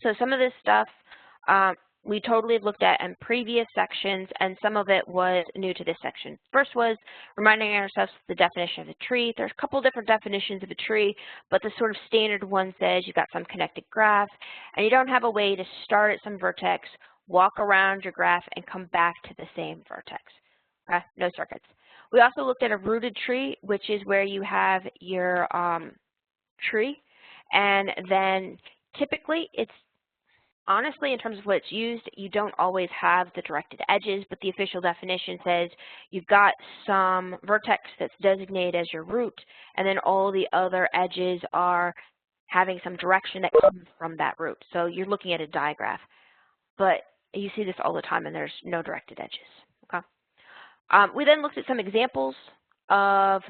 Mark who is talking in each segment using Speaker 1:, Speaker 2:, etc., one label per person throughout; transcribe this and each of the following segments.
Speaker 1: So some of this stuff we totally looked at in previous sections, and some of it was new to this section. First was reminding ourselves the definition of a tree. There's a couple different definitions of a tree, but the sort of standard one says you've got some connected graph, and you don't have a way to start at some vertex, walk around your graph, and come back to the same vertex. Okay? No circuits. We also looked at a rooted tree, which is where you have your tree, and then typically it's honestly, in terms of what it's used, you don't always have the directed edges, but the official definition says you've got some vertex that's designated as your root, and then all the other edges are having some direction that comes from that root. So you're looking at a digraph, but you see this all the time, and there's no directed edges. Okay. We then looked at some examples of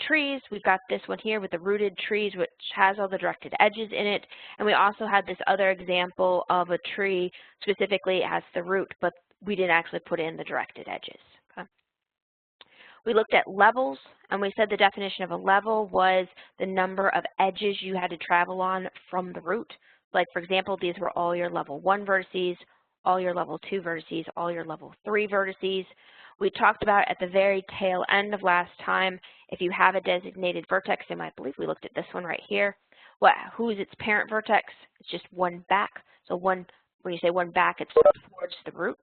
Speaker 1: trees. We've got this one here with the rooted trees, which has all the directed edges in it. And we also had this other example of a tree, specifically it has the root, but we didn't actually put in the directed edges. Okay. We looked at levels, and we said the definition of a level was the number of edges you had to travel on from the root. Like, for example, these were all your level 1 vertices, all your level 2 vertices, all your level 3 vertices. We talked about at the very tail end of last time, if you have a designated vertex, and I believe we looked at this one right here, who is its parent vertex? It's just one back. So when you say one back, it's towards the root.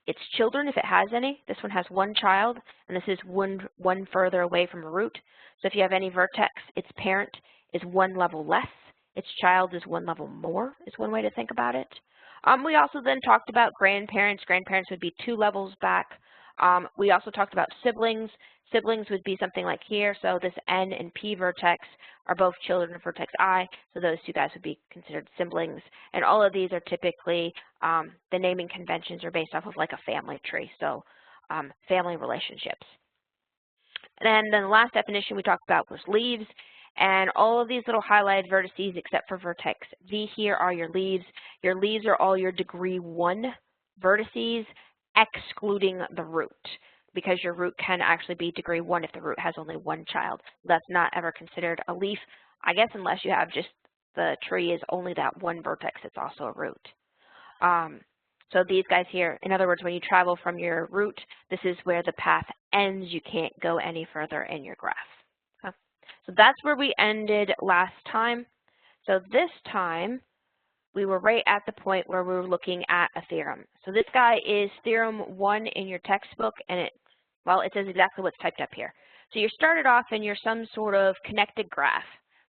Speaker 1: Its children, if it has any. This one has one child, and this is one further away from a root. So if you have any vertex, its parent is one level less. Its child is one level more, is one way to think about it. We also then talked about grandparents. Grandparents would be 2 levels back. We also talked about siblings. Siblings would be something like here. So this N and P vertex are both children of vertex I. So those 2 guys would be considered siblings. And all of these are typically, the naming conventions are based off of like a family tree. So family relationships. And then the last definition we talked about was leaves. And all of these little highlighted vertices, except for vertex V here, are your leaves. Your leaves are all your degree 1 vertices, excluding the root, because your root can actually be degree 1 if the root has only one child. That's not ever considered a leaf, I guess, unless you have just the tree is only that one vertex. It's also a root. So these guys here, in other words, when you travel from your root, this is where the path ends. You can't go any further in your graph. So that's where we ended last time. So this time, we were right at the point where we were looking at a theorem. So this guy is Theorem 1 in your textbook, and it says exactly what's typed up here. So you're started off and you're some sort of connected graph.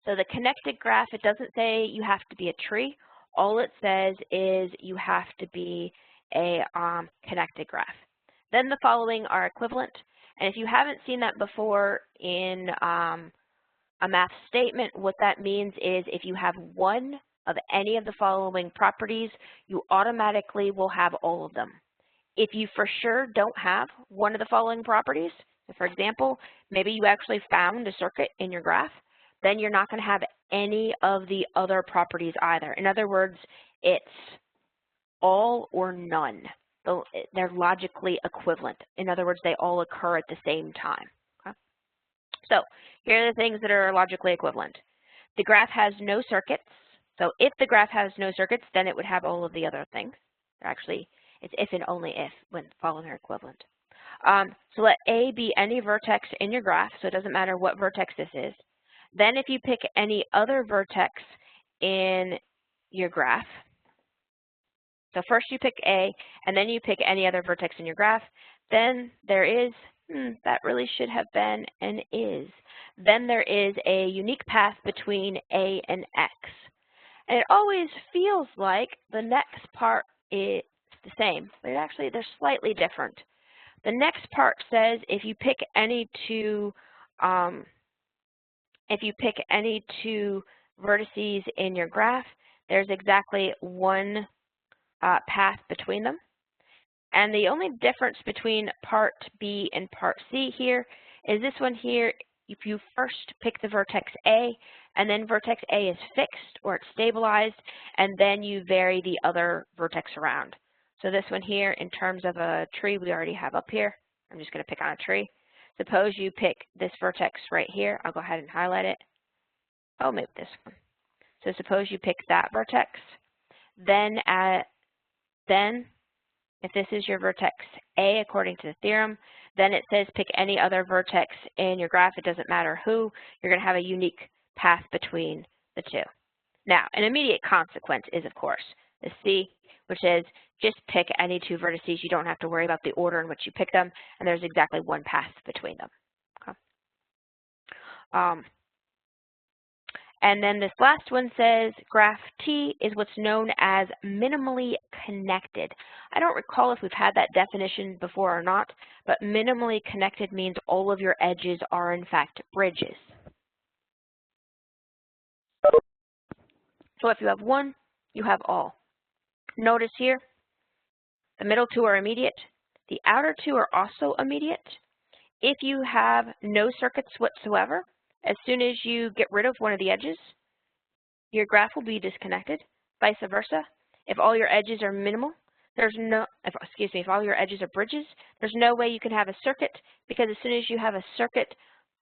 Speaker 1: So the connected graph, it doesn't say you have to be a tree. All it says is you have to be a connected graph. Then the following are equivalent. And if you haven't seen that before in a math statement, what that means is if you have one of any of the following properties, you automatically will have all of them. If you for sure don't have one of the following properties, for example, maybe you actually found a circuit in your graph, then you're not going to have any of the other properties either. In other words, it's all or none. They're logically equivalent. In other words, they all occur at the same time. So here are the things that are logically equivalent. The graph has no circuits. So if the graph has no circuits, then it would have all of the other things. Actually, it's if and only if when following are equivalent. So let A be any vertex in your graph, so it doesn't matter what vertex this is. Then if you pick any other vertex in your graph, so first you pick A, and then you pick any other vertex in your graph, then there is that really should have been an is. Then there is a unique path between A and X. And it always feels like the next part is the same, but actually they're slightly different. The next part says if you pick any two vertices in your graph, there's exactly one path between them. And the only difference between part B and part C here is this one here, if you first pick the vertex A, and then vertex A is fixed or it's stabilized, and then you vary the other vertex around. So this one here, in terms of a tree we already have up here, I'm just going to pick on a tree. Suppose you pick this vertex right here. I'll go ahead and highlight it. Oh, maybe this one. So suppose you pick that vertex. then if this is your vertex A according to the theorem, then it says pick any other vertex in your graph. It doesn't matter who. You're going to have a unique path between the two. Now, an immediate consequence is, of course, the C, which is just pick any two vertices. You don't have to worry about the order in which you pick them, and there's exactly one path between them. Okay. And then this last one says graph T is what's known as minimally connected. I don't recall if we've had that definition before or not, but minimally connected means all of your edges are in fact bridges. So if you have one, you have all. Notice here, the middle two are immediate. The outer two are also immediate. If you have no circuits whatsoever, as soon as you get rid of one of the edges, your graph will be disconnected. Vice versa. If all your edges are minimal, if all your edges are bridges, there's no way you can have a circuit, because as soon as you have a circuit,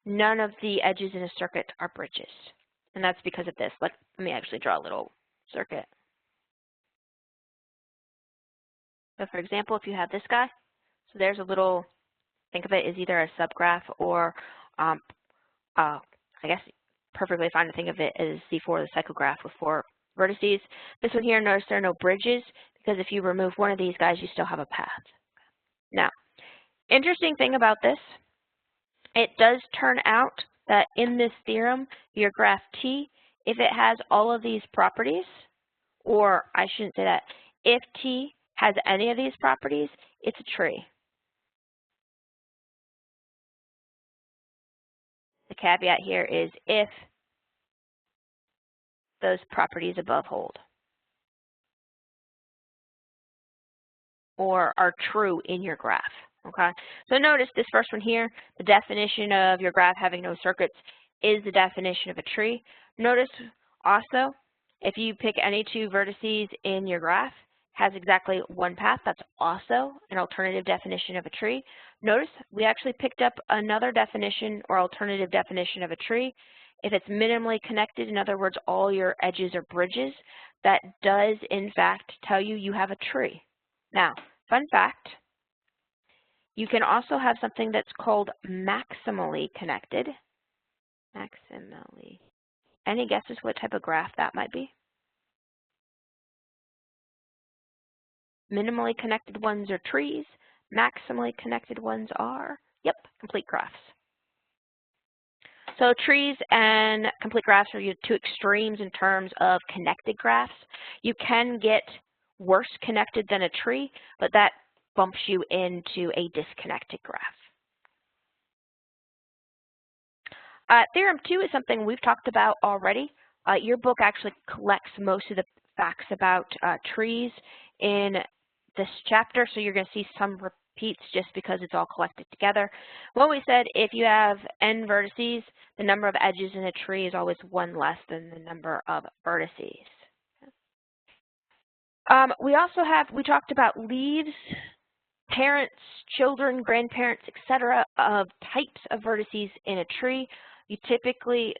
Speaker 1: none of the edges in a circuit are bridges. And that's because of this. Let me actually draw a little circuit. So for example, if you have this guy, so there's a little, think of it as either a subgraph or I guess perfectly fine to think of it as C4, the cycle graph with 4 vertices. This one here, notice there are no bridges, because if you remove one of these guys, you still have a path. Now, interesting thing about this, it does turn out that in this theorem, your graph T, if it has all of these properties, or I shouldn't say that, if T has any of these properties, it's a tree. The caveat here is if those properties above hold or are true in your graph. Okay, so notice this first one here, the definition of your graph having no circuits is the definition of a tree. Notice also, if you pick any two vertices in your graph, has exactly one path, that's also an alternative definition of a tree. Notice we actually picked up another definition or alternative definition of a tree. If it's minimally connected, in other words, all your edges are bridges, that does in fact tell you you have a tree. Now, fun fact, you can also have something that's called maximally connected. Maximally. Any guesses what type of graph that might be? Minimally connected ones are trees. Maximally connected ones are, complete graphs. So trees and complete graphs are your two extremes in terms of connected graphs. You can get worse connected than a tree, but that bumps you into a disconnected graph. Theorem 2 is something we've talked about already. Your book actually collects most of the facts about trees in this chapter, so you're going to see some repeats just because it's all collected together. When we said if you have n vertices, the number of edges in a tree is always one less than the number of vertices. We talked about leaves, parents, children, grandparents, etc. of types of vertices in a tree. You typically,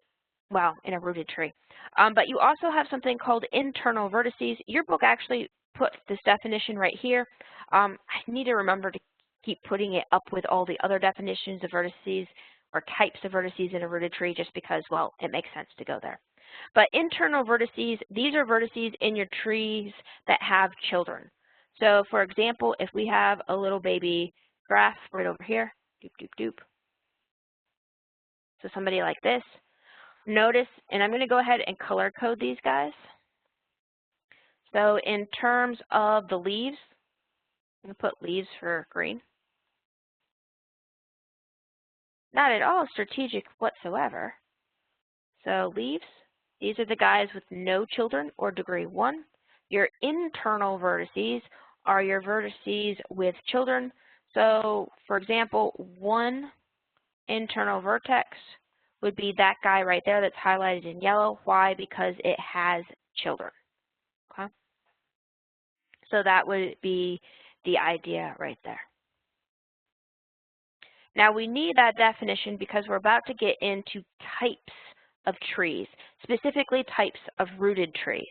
Speaker 1: well, in a rooted tree. But you also have something called internal vertices. Your book actually put this definition right here. I need to remember to keep putting it up with all the other definitions of vertices or types of vertices in a rooted tree just because, well, it makes sense to go there. But internal vertices, these are vertices in your trees that have children. So for example, if we have a little baby graph right over here, doop, doop, doop. So somebody like this, notice, and I'm going to go ahead and color code these guys. So in terms of the leaves, I'm going to put leaves for green. Not at all strategic whatsoever. So leaves, these are the guys with no children or degree 1. Your internal vertices are your vertices with children. So for example, one internal vertex would be that guy right there that's highlighted in yellow. Why? Because it has children. Okay? So that would be the idea right there. Now we need that definition because we're about to get into types of trees, specifically types of rooted trees.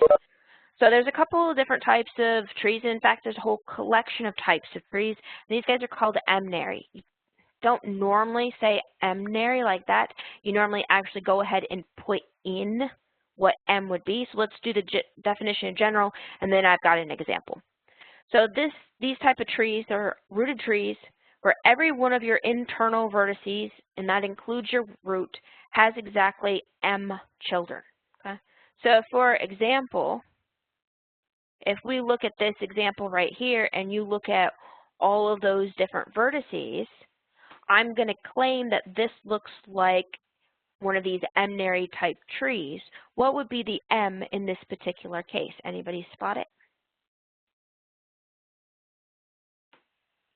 Speaker 1: So there's a couple of different types of trees. In fact, there's a whole collection of types of trees. These guys are called m-ary. You don't normally say m-ary like that. You normally actually go ahead and put in what M would be. So let's do the definition in general, and then I've got an example. So these type of trees are rooted trees where every one of your internal vertices, and that includes your root, has exactly M children. Okay? So for example, if we look at this example right here and you look at all of those different vertices, I'm going to claim that this looks like one of these m-ary type trees. What would be the M in this particular case? Anybody spot it?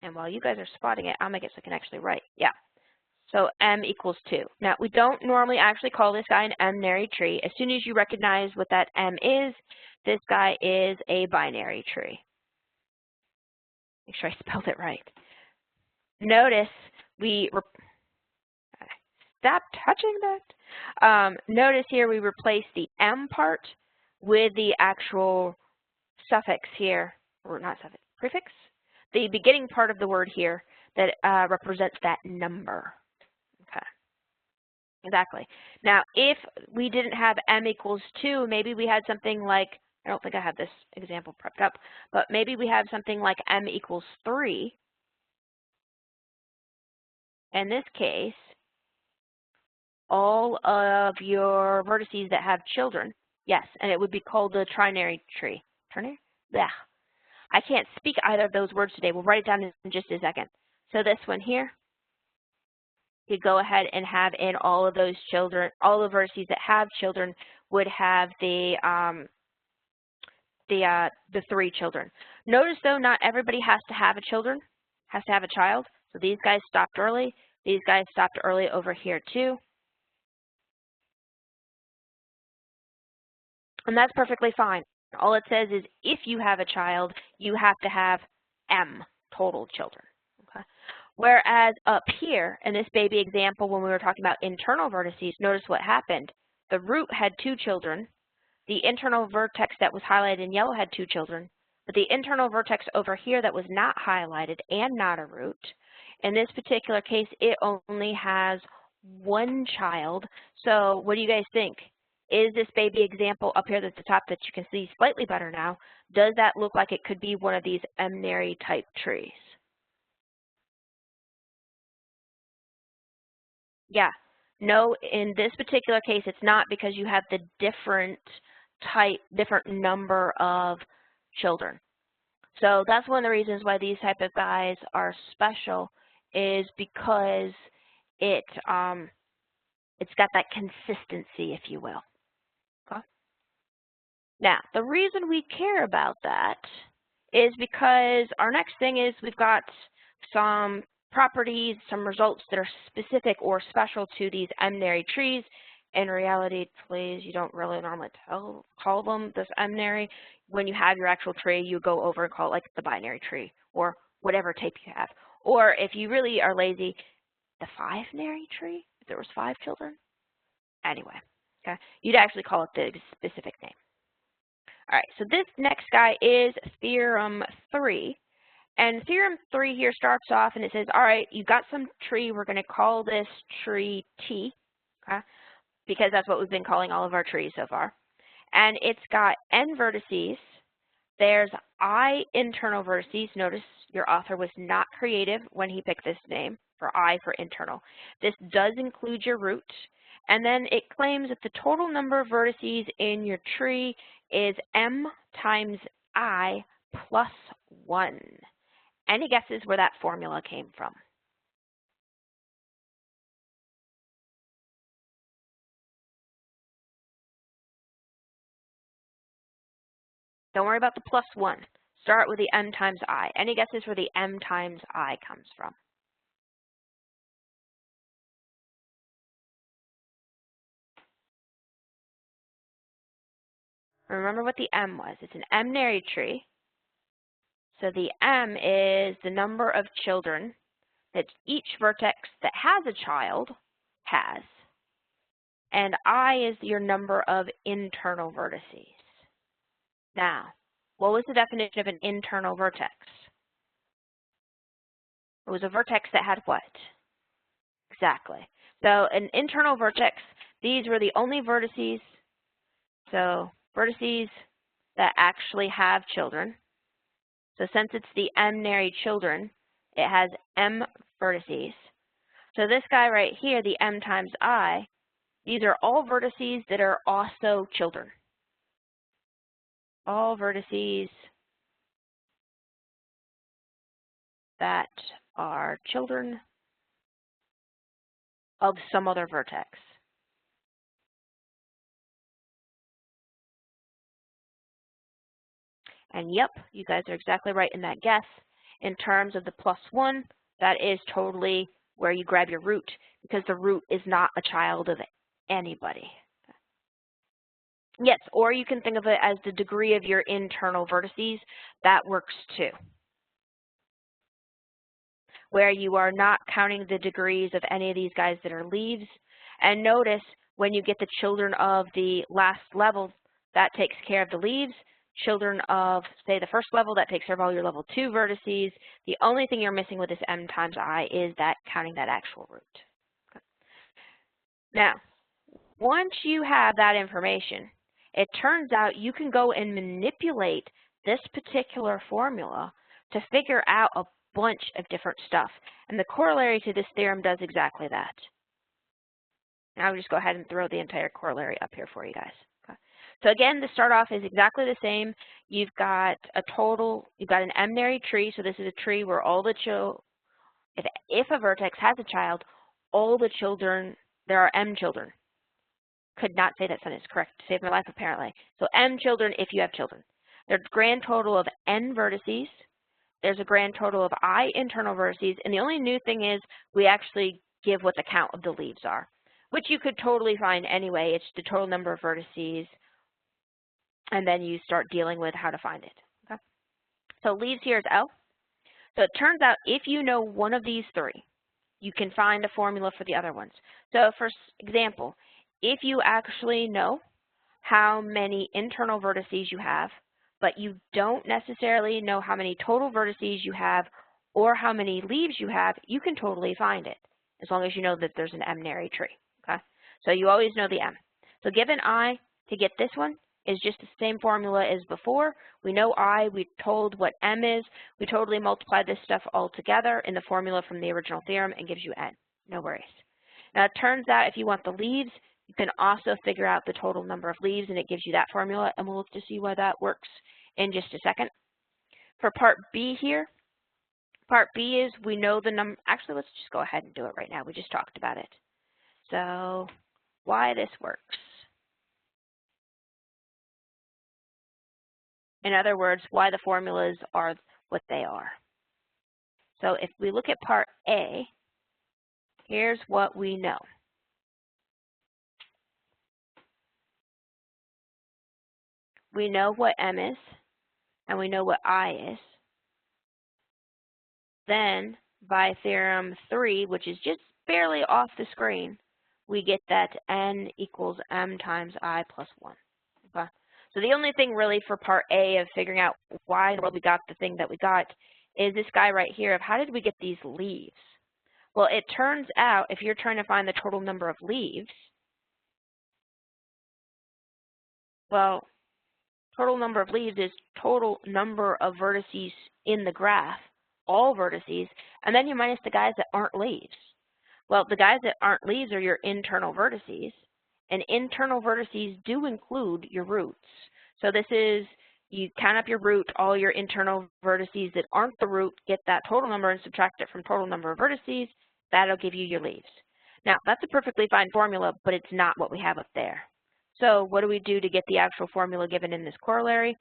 Speaker 1: And while you guys are spotting it, I'll make it so I can actually write. Yeah. So M equals 2. Now, we don't normally actually call this guy an m-ary tree. As soon as you recognize what that M is, this guy is a binary tree. Make sure I spelled it right. Notice stop touching that. Notice here we replace the M part with the actual suffix here, or not suffix, prefix? The beginning part of the word here that represents that number. Okay, exactly. Now, if we didn't have M equals 2, maybe we had something like, I don't think I have this example prepped up, but maybe we have something like M equals 3. In this case, all of your vertices that have children, yes, and it would be called the trinary tree. Trinary? Yeah. I can't speak either of those words today. We'll write it down in just a second. So this one here, you go ahead and have in all of those children, all the vertices that have children would have the 3 children. Notice though, not everybody has to have a child. So these guys stopped early. These guys stopped early over here too. And that's perfectly fine. All it says is if you have a child, you have to have M total children. Okay? Whereas up here in this baby example, when we were talking about internal vertices, notice what happened. The root had 2 children. The internal vertex that was highlighted in yellow had 2 children. But the internal vertex over here that was not highlighted and not a root, in this particular case, it only has 1 child. So what do you guys think? Is this baby example up here at the top that you can see slightly better now, does that look like it could be one of these m-ary type trees? Yeah. No, in this particular case, it's not because you have the different number of children. So that's one of the reasons why these type of guys are special, is because it's got that consistency, if you will. Okay? Now, the reason we care about that is because our next thing is we've got some properties, some results that are specific or special to these m-ary trees. In reality, please, you don't really normally call them this m-ary. When you have your actual tree, you go over and call it like the binary tree or whatever type you have. Or if you really are lazy, the 5-nary tree, if there was 5 children. Anyway, okay, you'd actually call it the specific name. All right, so this next guy is Theorem 3. And Theorem 3 here starts off and it says, all right, you've got some tree. We're going to call this tree T, okay, because that's what we've been calling all of our trees so far. And it's got n vertices. There's I internal vertices. Notice your author was not creative when he picked this name for I for internal. This does include your root. And then it claims that the total number of vertices in your tree is m times I plus 1. Any guesses where that formula came from? Don't worry about the plus 1. Start with the m times I. Any guesses where the m times I comes from? Remember what the m was. It's an m-ary tree. So the m is the number of children that each vertex that has a child has. And I is your number of internal vertices. Now, what was the definition of an internal vertex? It was a vertex that had what? Exactly. So an internal vertex, these were the only vertices, so vertices that actually have children. So since it's the m-ary children, it has m vertices. So this guy right here, the m times I, these are all vertices that are also children. All vertices that are children of some other vertex. And yep, you guys are exactly right in that guess. In terms of the +1, that is totally where you grab your root, because the root is not a child of anybody. Yes, or you can think of it as the degree of your internal vertices. That works too, where you are not counting the degrees of any of these guys that are leaves. And notice when you get the children of the last level, that takes care of the leaves. Children of, say, the first level, that takes care of all your level 2 vertices. The only thing you're missing with this m times I is that counting that actual root. Okay. Now, once you have that information, it turns out you can go and manipulate this particular formula to figure out a bunch of different stuff. And the corollary to this theorem does exactly that. Now I'll just go ahead and throw the entire corollary up here for you guys. Okay. So again, the start off is exactly the same. You've got an m-ary tree. So this is a tree where all the if a vertex has a child, all the children, there are m children. Could not say that sentence correct. Saved my life, apparently. So m children if you have children. There's a grand total of n vertices. There's a grand total of I internal vertices. And the only new thing is we actually give what the count of the leaves are, which you could totally find anyway. It's the total number of vertices. And then you start dealing with how to find it. Okay? So leaves here is L. So it turns out if you know one of these three, you can find a formula for the other ones. So for example, if you actually know how many internal vertices you have, but you don't necessarily know how many total vertices you have or how many leaves you have, you can totally find it, as long as you know that there's an m-ary tree. Okay? So you always know the m. So given I, to get this one, is just the same formula as before. We know I, we told what m is. We totally multiply this stuff all together in the formula from the original theorem and gives you n. No worries. Now it turns out if you want the leaves, you can also figure out the total number of leaves, and it gives you that formula, and we'll look to see why that works in just a second. For part B here, part B is we know the number. Actually, let's just go ahead and do it right now. We just talked about it. So why this works. In other words, why the formulas are what they are. So if we look at part A, here's what we know. We know what m is, and we know what I is. Then, by Theorem 3, which is just barely off the screen, we get that n equals m times I plus 1. Okay? So the only thing really for part A of figuring out why in the world we got the thing that we got is this guy right here of how did we get these leaves? Well, it turns out if you're trying to find the total number of leaves, well, total number of leaves is total number of vertices in the graph, all vertices, and then you minus the guys that aren't leaves. Well, the guys that aren't leaves are your internal vertices, and internal vertices do include your roots. So this is, you count up your root, all your internal vertices that aren't the root, get that total number and subtract it from total number of vertices. That'll give you your leaves. Now, that's a perfectly fine formula, but it's not what we have up there. So what do we do to get the actual formula given in this corollary?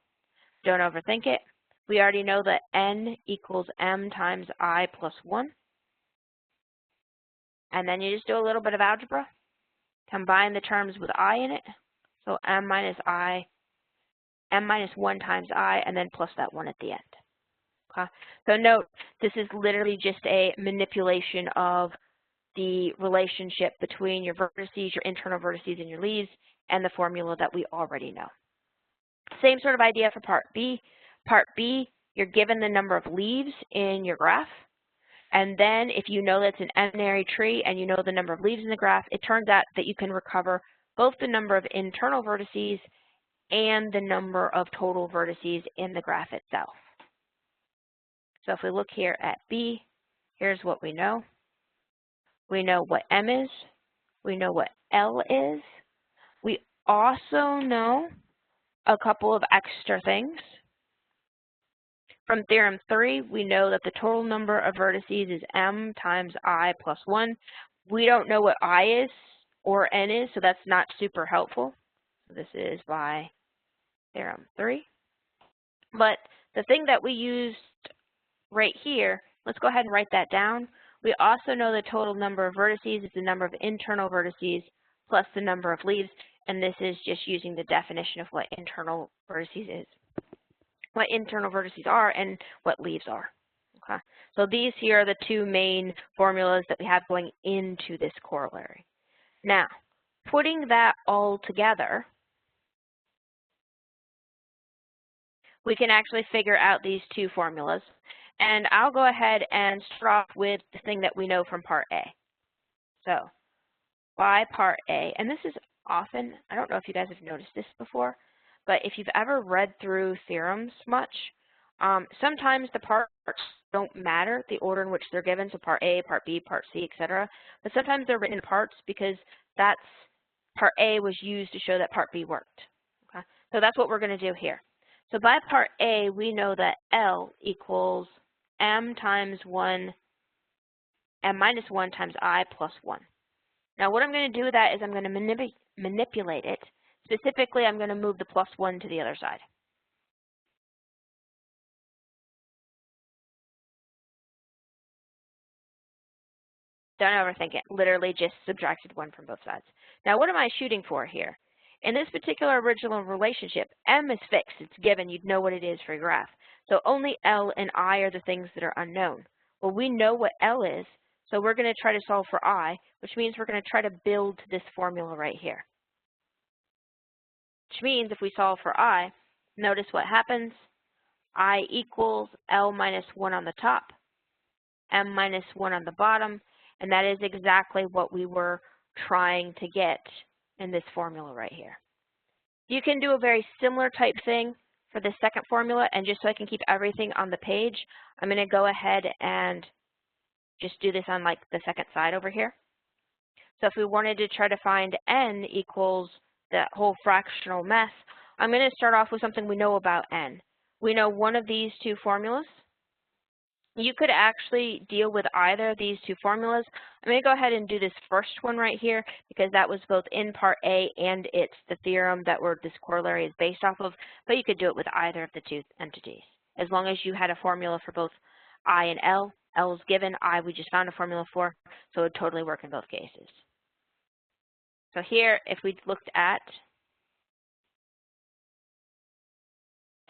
Speaker 1: Don't overthink it. We already know that n equals m times I plus 1. And then you just do a little bit of algebra. Combine the terms with I in it. So m minus 1 times I, and then plus that 1 at the end. Okay? So note, this is literally just a manipulation of the relationship between your vertices, your internal vertices, and your leaves, and the formula that we already know. Same sort of idea for part B. Part B, you're given the number of leaves in your graph. And then if you know that's an m-ary tree and you know the number of leaves in the graph, it turns out that you can recover both the number of internal vertices and the number of total vertices in the graph itself. So if we look here at B, here's what we know. We know what M is. We know what L is. We also know a couple of extra things. From Theorem 3, we know that the total number of vertices is m times I plus 1. We don't know what I is or n is, so that's not super helpful. This is by Theorem 3. But the thing that we used right here, let's go ahead and write that down. We also know the total number of vertices is the number of internal vertices plus the number of leaves, and this is just using the definition of what internal vertices is, what internal vertices are, and what leaves are. Okay, so these here are the two main formulas that we have going into this corollary. Now, putting that all together, we can actually figure out these two formulas. And I'll go ahead and start off with the thing that we know from part A. So, by part A, and this is often, I don't know if you guys have noticed this before, but if you've ever read through theorems much, sometimes the parts don't matter, the order in which they're given, so part A, part B, part C, etc. But sometimes they're written in parts because that's, part A was used to show that part B worked. Okay? So that's what we're going to do here. So by part A, we know that L equals m times 1, m minus 1 times I plus 1. Now what I'm going to do with that is I'm going to manipulate it. Specifically, I'm going to move the plus 1 to the other side. Don't overthink it. Literally just subtracted 1 from both sides. Now what am I shooting for here? In this particular original relationship, m is fixed. It's given. You'd know what it is for your graph. So only L and I are the things that are unknown. Well, we know what L is, so we're going to try to solve for I, which means we're going to try to build this formula right here. Which means if we solve for I, notice what happens. I equals L minus 1 on the top, m minus 1 on the bottom, and that is exactly what we were trying to get in this formula right here. You can do a very similar type thing for the second formula, and just so I can keep everything on the page, I'm going to go ahead and just do this on like the second side over here. So if we wanted to try to find n equals that whole fractional mess, I'm going to start off with something we know about n. We know one of these two formulas. You could actually deal with either of these two formulas. I'm going to go ahead and do this first one right here because that was both in part A and it's the theorem that this corollary is based off of, but you could do it with either of the two entities. As long as you had a formula for both I and L. L is given, I we just found a formula for, so it would totally work in both cases. So here, if we looked at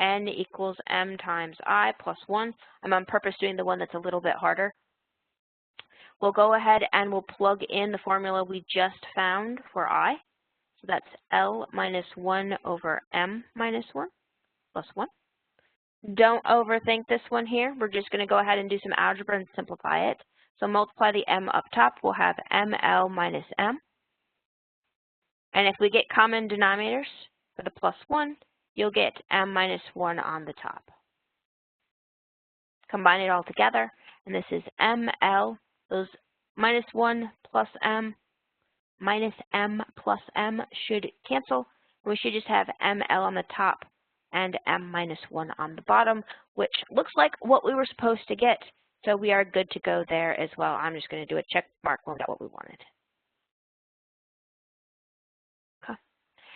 Speaker 1: n equals m times I plus 1. I'm on purpose doing the one that's a little bit harder. We'll go ahead and we'll plug in the formula we just found for I. So that's L minus 1 over m minus 1 plus 1. Don't overthink this one here. We're just going to go ahead and do some algebra and simplify it. So multiply the m up top, we'll have ml minus m. And if we get common denominators for the plus 1, you'll get m minus 1 on the top. Combine it all together, and this is ml, those minus 1 plus m minus m plus m should cancel. We should just have ml on the top and m minus 1 on the bottom, which looks like what we were supposed to get. So we are good to go there as well. I'm just going to do a check mark when we got what we wanted.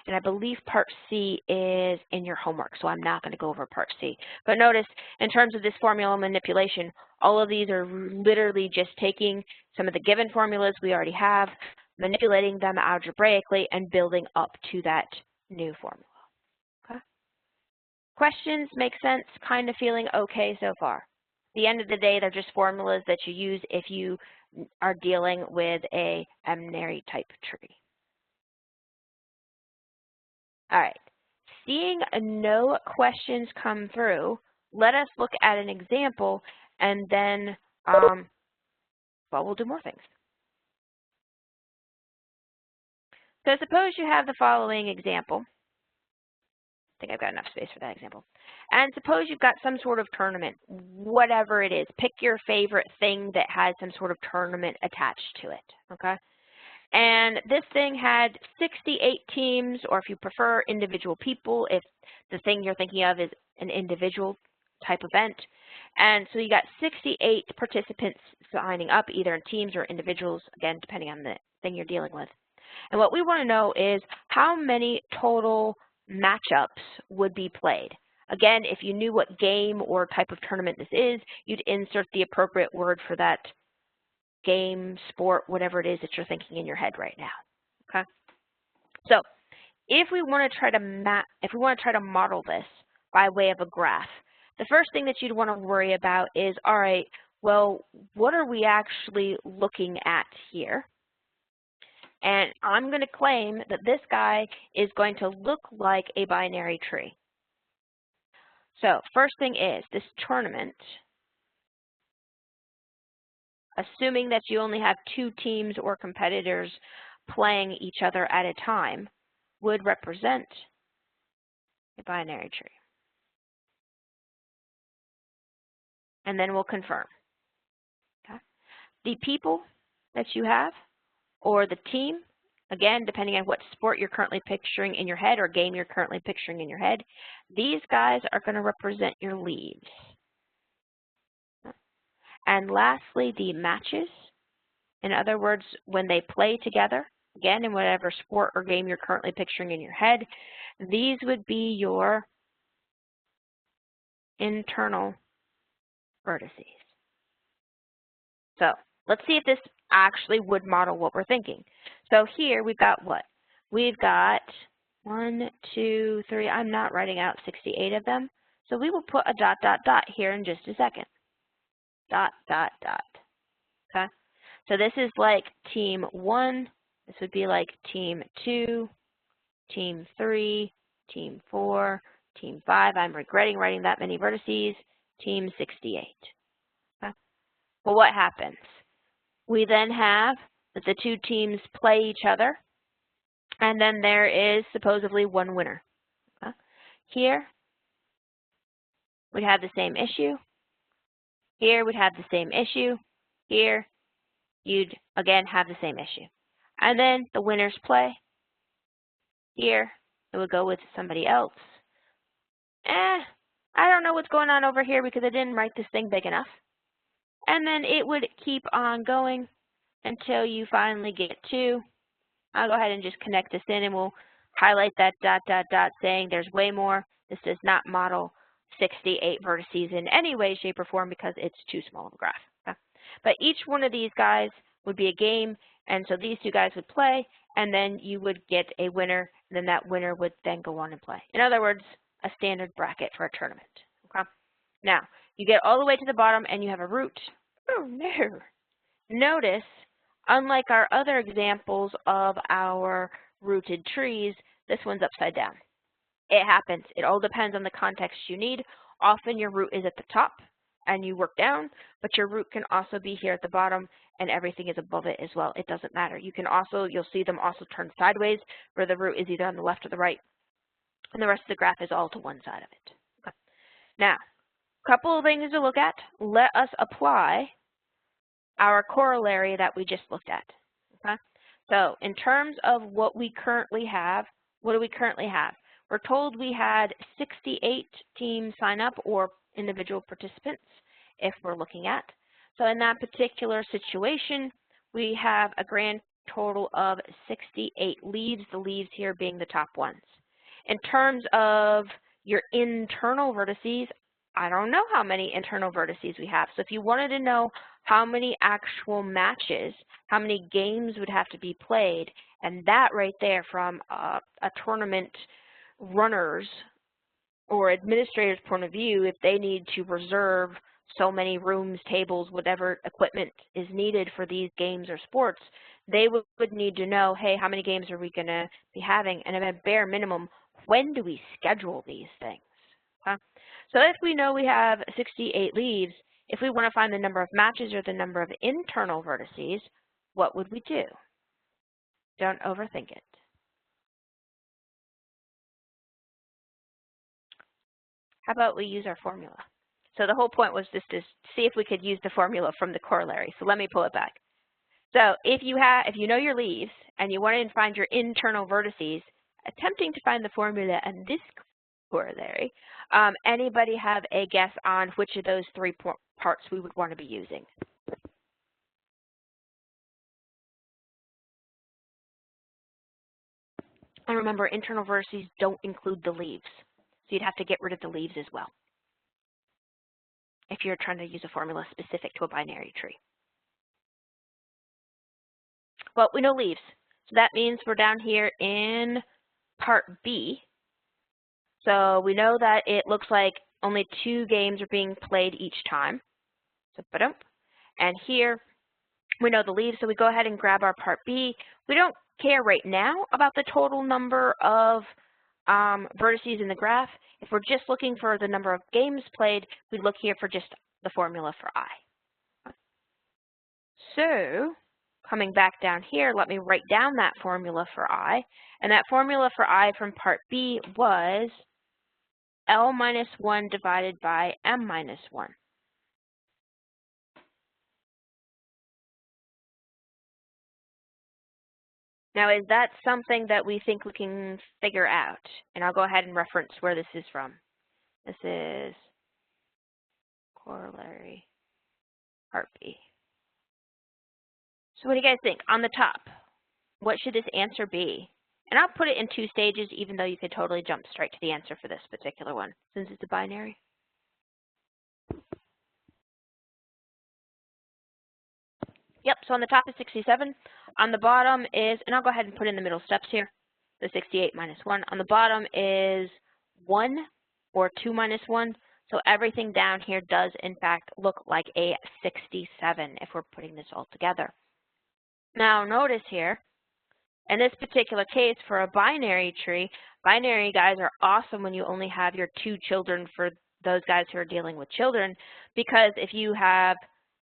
Speaker 1: And I believe part C is in your homework, so I'm not going to go over part C. But notice, in terms of this formula manipulation, all of these are literally just taking some of the given formulas we already have, manipulating them algebraically, and building up to that new formula. Okay? Questions? Make sense? Kind of feeling okay so far? At the end of the day, they're just formulas that you use if you are dealing with a m-ary type tree. All right, seeing no questions come through, let us look at an example, and then, well, we'll do more things. So suppose you have the following example. I think I've got enough space for that example. And suppose you've got some sort of tournament, whatever it is. Pick your favorite thing that has some sort of tournament attached to it, okay? And this thing had 68 teams, or if you prefer, individual people, if the thing you're thinking of is an individual type event. And so you got 68 participants signing up, either in teams or individuals, again, depending on the thing you're dealing with. And what we want to know is how many total matchups would be played. Again, if you knew what game or type of tournament this is, you'd insert the appropriate word for that game, sport, whatever it is that you're thinking in your head right now. Okay. So if we want to try to model this by way of a graph, the first thing that you'd want to worry about is, all right, well, what are we actually looking at here? And I'm going to claim that this guy is going to look like a binary tree. So first thing is this tournament, assuming that you only have 2 teams or competitors playing each other at a time, would represent a binary tree. And then we'll confirm. Okay. The people that you have, or the team, again, depending on what sport you're currently picturing in your head or game you're currently picturing in your head, these guys are going to represent your leaves. And lastly, the matches. In other words, when they play together, again, in whatever sport or game you're currently picturing in your head, these would be your internal vertices. So let's see if this actually would model what we're thinking. So here we've got what? We've got 1, 2, 3. I'm not writing out 68 of them. So we will put a dot, dot, dot here in just a second. Dot, dot, dot. Okay? So this is like team 1. This would be like team 2, team 3, team 4, team 5. I'm regretting writing that many vertices. Team 68. Okay? Well, what happens? We then have that the 2 teams play each other, and then there is supposedly one winner. Okay? Here, we'd have the same issue. Here, we'd have the same issue. Here, you'd, again, have the same issue. And then the winners play. Here, it would go with somebody else. I don't know what's going on over here because I didn't write this thing big enough. And then it would keep on going until you finally get to, I'll go ahead and just connect this in and we'll highlight that dot, dot, dot saying there's way more. This does not model 68 vertices in any way, shape, or form because it's too small of a graph. Okay? But each one of these guys would be a game, and so these 2 guys would play, and then you would get a winner, and then that winner would then go on and play. In other words, a standard bracket for a tournament. Okay? Now, you get all the way to the bottom and you have a root. Oh no. Notice, unlike our other examples of our rooted trees, this one's upside down. It happens. It all depends on the context you need. Often your root is at the top and you work down, but your root can also be here at the bottom and everything is above it as well. It doesn't matter. You can also, you'll see them also turn sideways where the root is either on the left or the right, and the rest of the graph is all to one side of it. Okay. Now, a couple of things to look at. Let us apply our corollary that we just looked at. Okay? So in terms of what we currently have, what do we currently have? We're told we had 68 teams sign up, or individual participants, if we're looking at. So in that particular situation, we have a grand total of 68 leaves, the leaves here being the top ones. In terms of your internal vertices, I don't know how many internal vertices we have. So if you wanted to know how many actual matches, how many games would have to be played, and that right there from a tournament runner's or administrator's point of view, if they need to reserve so many rooms, tables, whatever equipment is needed for these games or sports, they would need to know, hey, how many games are we going to be having? And at a bare minimum, when do we schedule these things? Huh? So if we know we have 68 leaves, if we want to find the number of matches or the number of internal vertices, what would we do? Don't overthink it. How about we use our formula? So the whole point was just to see if we could use the formula from the corollary. So let me pull it back. So if you know your leaves and you want to find your internal vertices, attempting to find the formula in this corollary, anybody have a guess on which of those three parts we would want to be using? And remember, internal vertices don't include the leaves. So you'd have to get rid of the leaves as well if you're trying to use a formula specific to a binary tree. Well, we know leaves. So that means we're down here in part B. So we know that it looks like only 2 games are being played each time. So, ba-dump. And here we know the leaves, so we go ahead and grab our part B. We don't care right now about the total number of vertices in the graph. If we're just looking for the number of games played, we look here for just the formula for I. So coming back down here, let me write down that formula for I. And that formula for I from part B was L minus 1 divided by M minus 1. Now, is that something that we think we can figure out? And I'll go ahead and reference where this is from. This is corollary part B. So what do you guys think? On the top, what should this answer be? And I'll put it in 2 stages, even though you could totally jump straight to the answer for this particular one, since it's a binary. Yep, so on the top is 67. On the bottom is, and I'll go ahead and put in the middle steps here, the 68 minus 1. On the bottom is 1 or 2 minus 1. So everything down here does, in fact, look like a 67 if we're putting this all together. Now, notice here, in this particular case, for a binary tree, binary guys are awesome when you only have your 2 children for those guys who are dealing with children, because if you have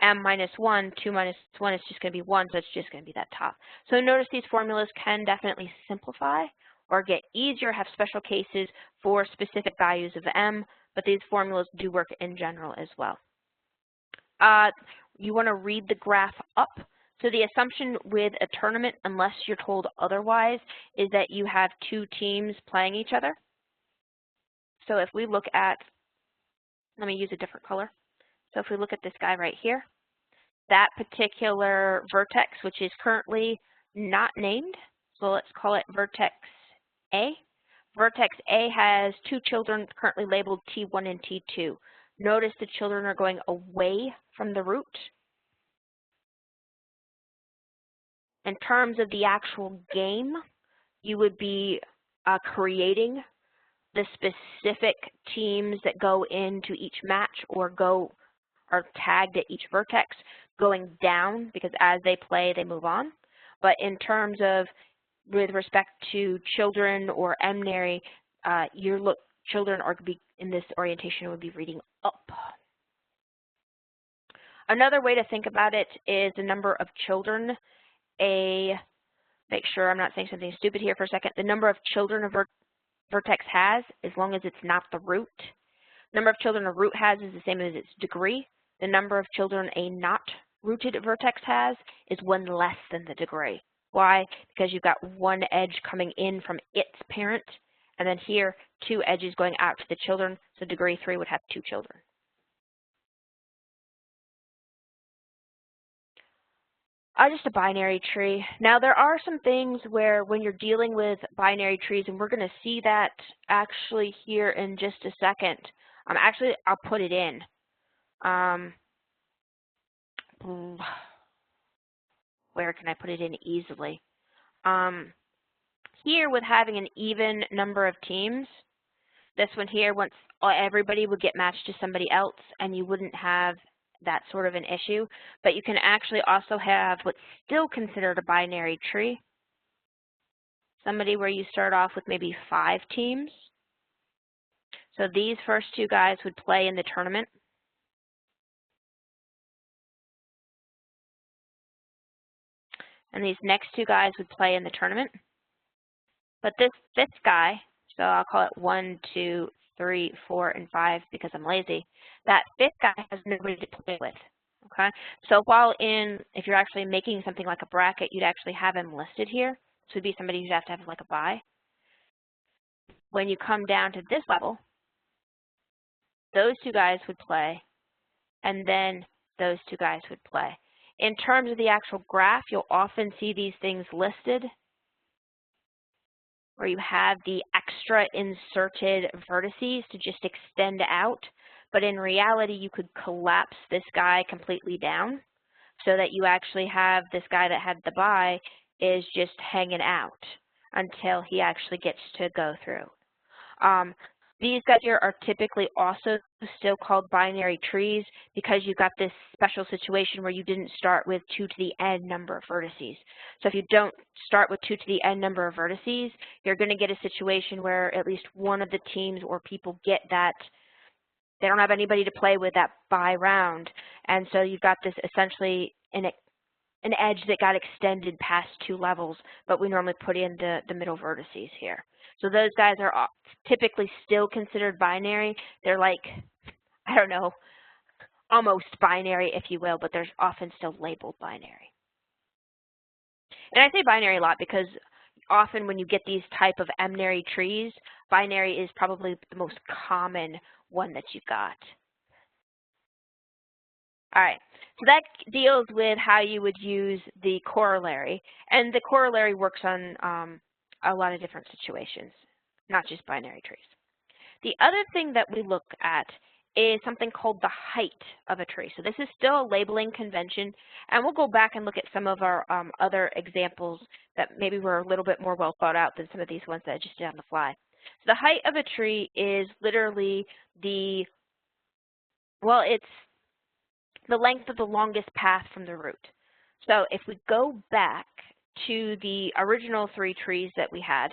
Speaker 1: m minus 1, 2 minus 1 is just going to be 1, so it's just going to be that top. So notice these formulas can definitely simplify or get easier, have special cases for specific values of m, but these formulas do work in general as well. You want to read the graph up. So the assumption with a tournament, unless you're told otherwise, is that you have 2 teams playing each other. So if we look at, let me use a different color. So if we look at this guy right here, that particular vertex, which is currently not named, so let's call it Vertex A. Vertex A has 2 children currently labeled T1 and T2. Notice the children are going away from the root. In terms of the actual game, you would be creating the specific teams that go into each match or are tagged at each vertex, going down, because as they play, they move on. But in terms of, with respect to children or m-ary, children are in this orientation would be reading up. Another way to think about it is the number of children. Make sure I'm not saying something stupid here for a second. The number of children a vertex has, as long as it's not the root. The number of children a root has is the same as its degree. The number of children a not rooted vertex has is 1 less than the degree. Why? Because you've got 1 edge coming in from its parent, and then here 2 edges going out to the children, so degree 3 would have 2 children. Just a binary tree. Now there are some things where when you're dealing with binary trees, and we're going to see that actually here in just a second. Actually, I'll put it in. Where can I put it in easily? Here with having an even number of teams, this one here, once everybody would get matched to somebody else and you wouldn't have that sort of an issue, but you can actually also have what's still considered a binary tree. somebody where you start off with maybe 5 teams. So these first 2 guys would play in the tournament. And these next 2 guys would play in the tournament. But this 5th guy, so I'll call it 1, 2, 3, 4, and 5 because I'm lazy, that 5th guy has nobody to play with. Okay? So while if you're actually making something like a bracket, you'd actually have him listed here. This would be somebody who'd have to have like a bye. When you come down to this level, those 2 guys would play, and then those 2 guys would play. In terms of the actual graph, you'll often see these things listed where you have the extra inserted vertices to just extend out. But in reality, you could collapse this guy completely down so that you actually have this guy that had the bye is just hanging out until he actually gets to go through. These guys here are typically also still called binary trees because you've got this special situation where you didn't start with 2 to the n number of vertices. So if you don't start with 2 to the n number of vertices, you're going to get a situation where at least one of the teams or people get that they don't have anybody to play with that bye round. And so you've got this essentially an edge that got extended past 2 levels, but we normally put in the middle vertices here. So those guys are typically still considered binary. They're like, I don't know, almost binary, if you will, but they're often still labeled binary. And I say binary a lot because often when you get these type of m-ary trees, binary is probably the most common one that you've got. All right, so that deals with how you would use the corollary. And the corollary works on a lot of different situations, not just binary trees. The other thing that we look at is something called the height of a tree. So this is still a labeling convention, and we'll go back and look at some of our other examples that maybe were a little bit more well thought out than some of these ones that I just did on the fly. So the height of a tree is literally it's the length of the longest path from the root. So if we go back to the original 3 trees that we had,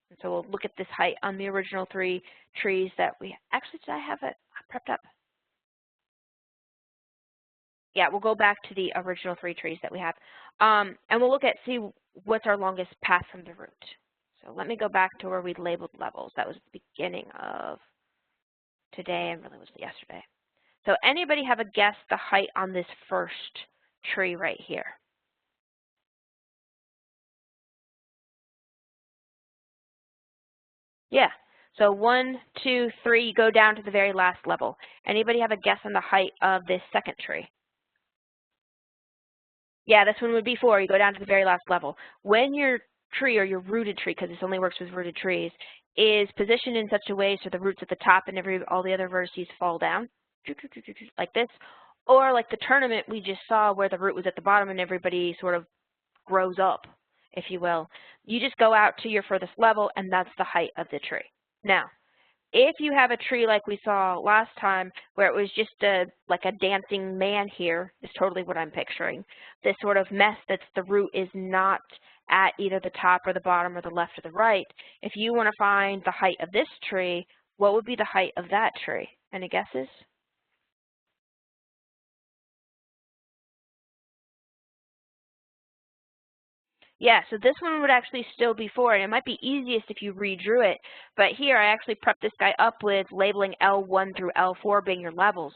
Speaker 1: and so we'll look at this height on the original 3 trees that we, actually did I have it prepped up? Yeah, we'll go back to the original 3 trees that we have. And we'll look at, see what's our longest path from the root. So let me go back to where we labeled levels. That was the beginning of today and really was yesterday. So anybody have a guess the height on this first tree right here? Yeah. So 1, 2, 3, you go down to the very last level. Anybody have a guess on the height of this second tree? Yeah, this one would be 4. You go down to the very last level. When your tree, or your rooted tree, because this only works with rooted trees, is positioned in such a way so the root's at the top and all the other vertices fall down, like this, or like the tournament we just saw where the root was at the bottom and everybody sort of grows up, if you will. You just go out to your furthest level, and that's the height of the tree. Now, if you have a tree like we saw last time where it was just like a dancing man here, is totally what I'm picturing. This sort of mess that's the root is not at either the top or the bottom or the left or the right. If you want to find the height of this tree, what would be the height of that tree? Any guesses? Yeah, so this one would actually still be 4, and it might be easiest if you redrew it, but here I actually prepped this guy up with labeling L1 through L4 being your levels.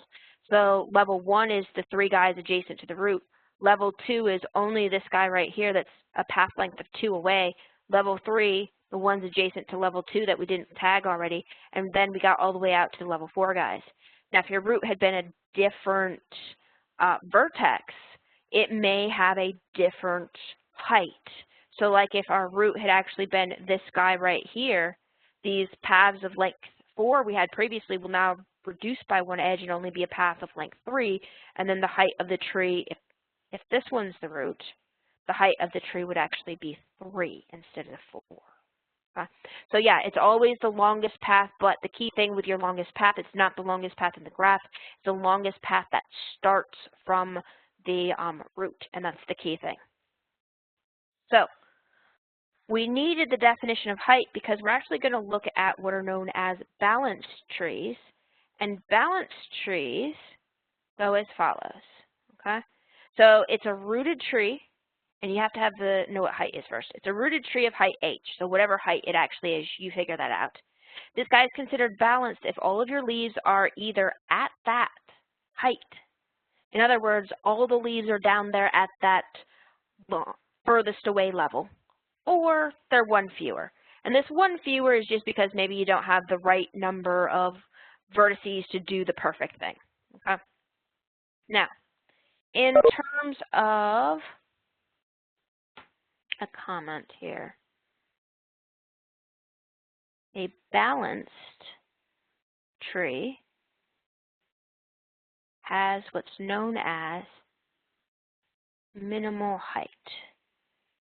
Speaker 1: So level 1 is the 3 guys adjacent to the root. Level 2 is only this guy right here that's a path length of 2 away. Level 3, the ones adjacent to level 2 that we didn't tag already, and then we got all the way out to level 4 guys. Now if your root had been a different vertex, it may have a different height. So like if our root had actually been this guy right here, these paths of length 4 we had previously will now reduce by 1 edge and only be a path of length 3, and then the height of the tree, if this one's the root, the height of the tree would actually be 3 instead of 4. So yeah, it's always the longest path, but the key thing with your longest path, it's not the longest path in the graph, it's the longest path that starts from the root, and that's the key thing. So We needed the definition of height because we're actually going to look at what are known as balanced trees. And balanced trees go as follows, okay? So it's a rooted tree, and you have to have know what height is first. It's a rooted tree of height h, so whatever height it actually is, you figure that out. This guy is considered balanced if all of your leaves are either at that height. In other words, all the leaves are down there at that furthest away level, or they're one fewer. And this one fewer is just because maybe you don't have the right number of vertices to do the perfect thing. Okay? Now, in terms of a comment here, a balanced tree has what's known as minimal height.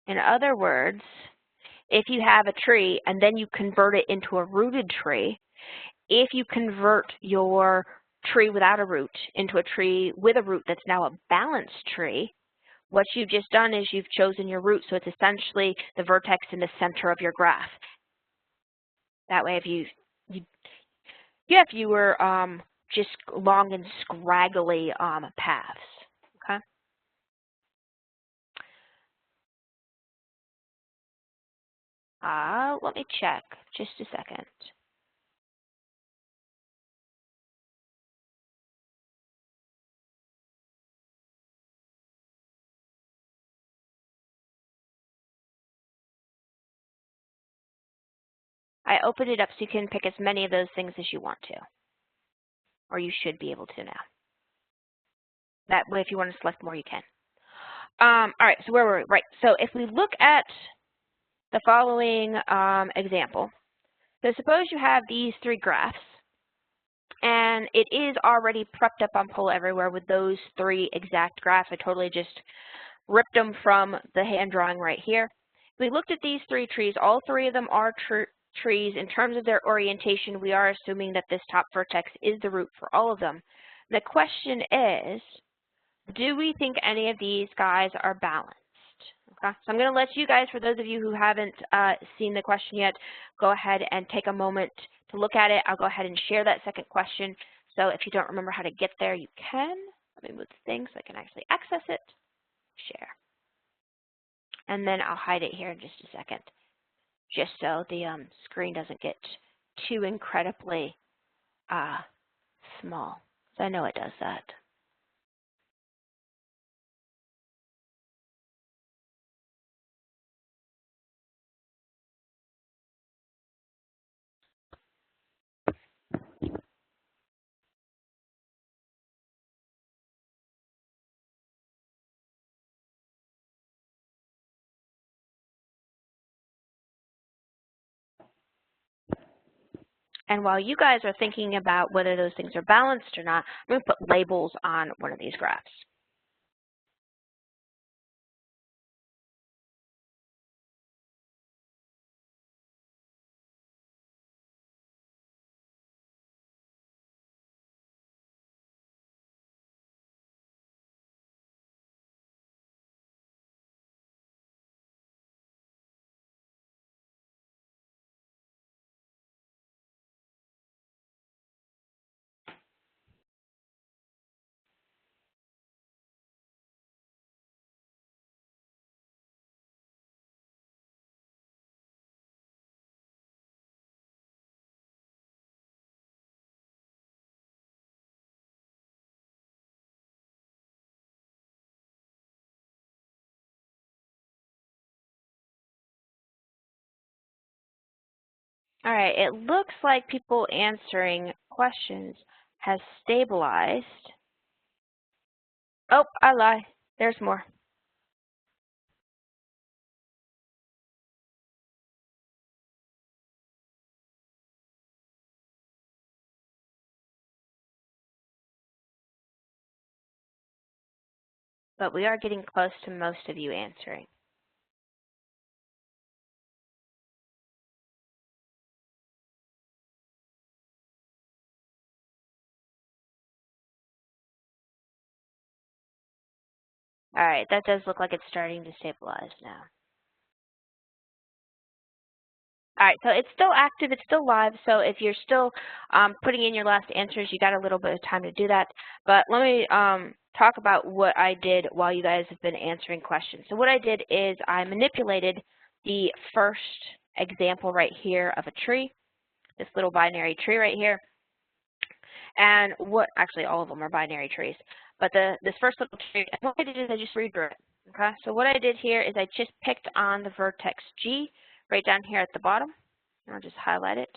Speaker 1: In other words, if you have a tree and then you convert it into a rooted tree, if you convert your tree without a root into a tree with a root that's now a balanced tree, what you've just done is you've chosen your root, so it's essentially the vertex in the center of your graph. That way, if you were just long and scraggly paths, okay? Let me check just a second. I opened it up so you can pick as many of those things as you want to, or you should be able to now. That way, if you want to select more, you can. All right, so where were we? Right, so if we look at the following example, so suppose you have these three graphs, and it is already prepped up on Pull Everywhere with those three exact graphs. I totally just ripped them from the hand drawing right here. We looked at these three trees. All three of them are trees. In terms of their orientation, we are assuming that this top vertex is the root for all of them. The question is, do we think any of these guys are balanced? Okay, so I'm going to let you guys, for those of you who haven't seen the question yet, go ahead and take a moment to look at it. I'll go ahead and share that second question. So if you don't remember how to get there, you can. Let me move the thing so I can actually access it. Share. And then I'll hide it here in just a second, just so the screen doesn't get too incredibly small. So I know it does that. And while you guys are thinking about whether those things are balanced or not, I'm going to put labels on one of these graphs. All right, it looks like people answering questions has stabilized. Oh, I lie. There's more. But we are getting close to most of you answering. All right, that does look like it's starting to stabilize now. All right, so it's still active, it's still live, so if you're still putting in your last answers, you got a little bit of time to do that. But let me talk about what I did while you guys have been answering questions. So what I did is I manipulated the first example right here of a tree, this little binary tree right here. And what, actually all of them are binary trees, but this first little tree, and what I did is I just redrew it, okay? So what I did here is I just picked on the vertex G right down here at the bottom, and I'll just highlight it.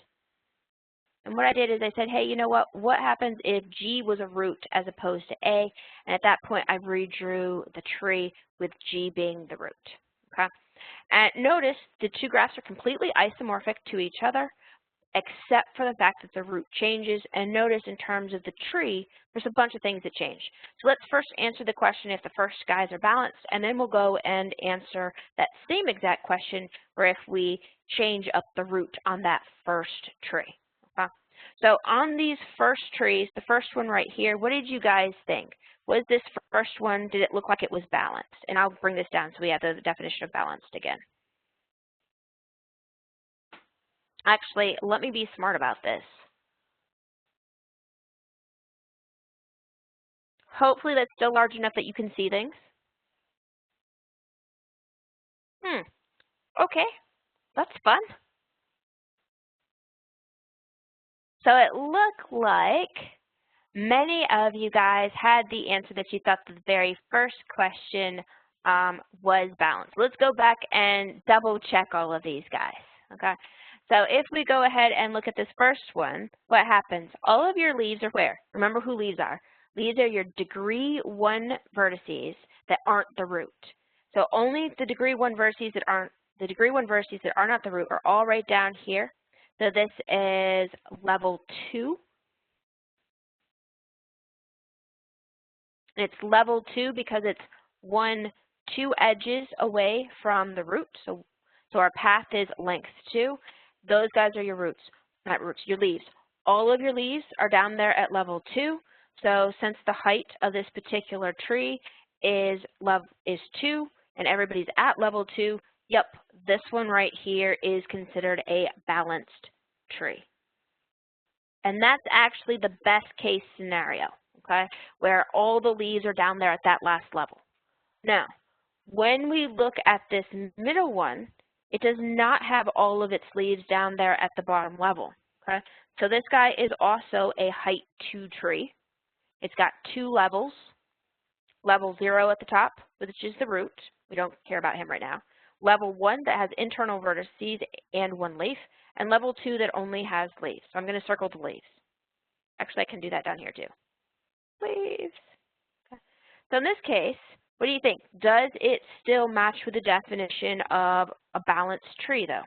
Speaker 1: And what I did is I said, hey, you know what happens if G was a root as opposed to A? And at that point, I redrew the tree with G being the root, okay? And notice the two graphs are completely isomorphic to each other, except for the fact that the root changes. And notice in terms of the tree, there's a bunch of things that change. So let's first answer the question if the first guys are balanced, and then we'll go and answer that same exact question where if we change up the root on that first tree. Okay? So on these first trees, the first one right here, what did you guys think? Was this first one, did it look like it was balanced? And I'll bring this down so we have the definition of balanced again. Actually, let me be smart about this. Hopefully that's still large enough that you can see things. Okay, that's fun. So it looked like many of you guys had the answer that you thought the very first question was balanced. Let's go back and double check all of these guys, okay? So if we go ahead and look at this first one, what happens? All of your leaves are where? Remember who leaves are. Leaves are your degree 1 vertices that aren't the root. So only the degree 1 vertices that aren't not the root are all right down here. So this is level 2. And it's level 2 because it's 2 edges away from the root. So our path is length 2. Those guys are your roots, not roots, your leaves. All of your leaves are down there at level 2. So since the height of this particular tree is 2 and everybody's at level 2, yep, this one right here is considered a balanced tree. And that's actually the best case scenario, okay, where all the leaves are down there at that last level. Now, when we look at this middle one, it does not have all of its leaves down there at the bottom level, okay? So this guy is also a height 2 tree. It's got 2 levels, level 0 at the top, which is the root. We don't care about him right now. Level 1 that has internal vertices and 1 leaf, and level 2 that only has leaves. So I'm going to circle the leaves. Actually, I can do that down here too. Leaves. Okay. So in this case, what do you think? Does it still match with the definition of a balanced tree, though?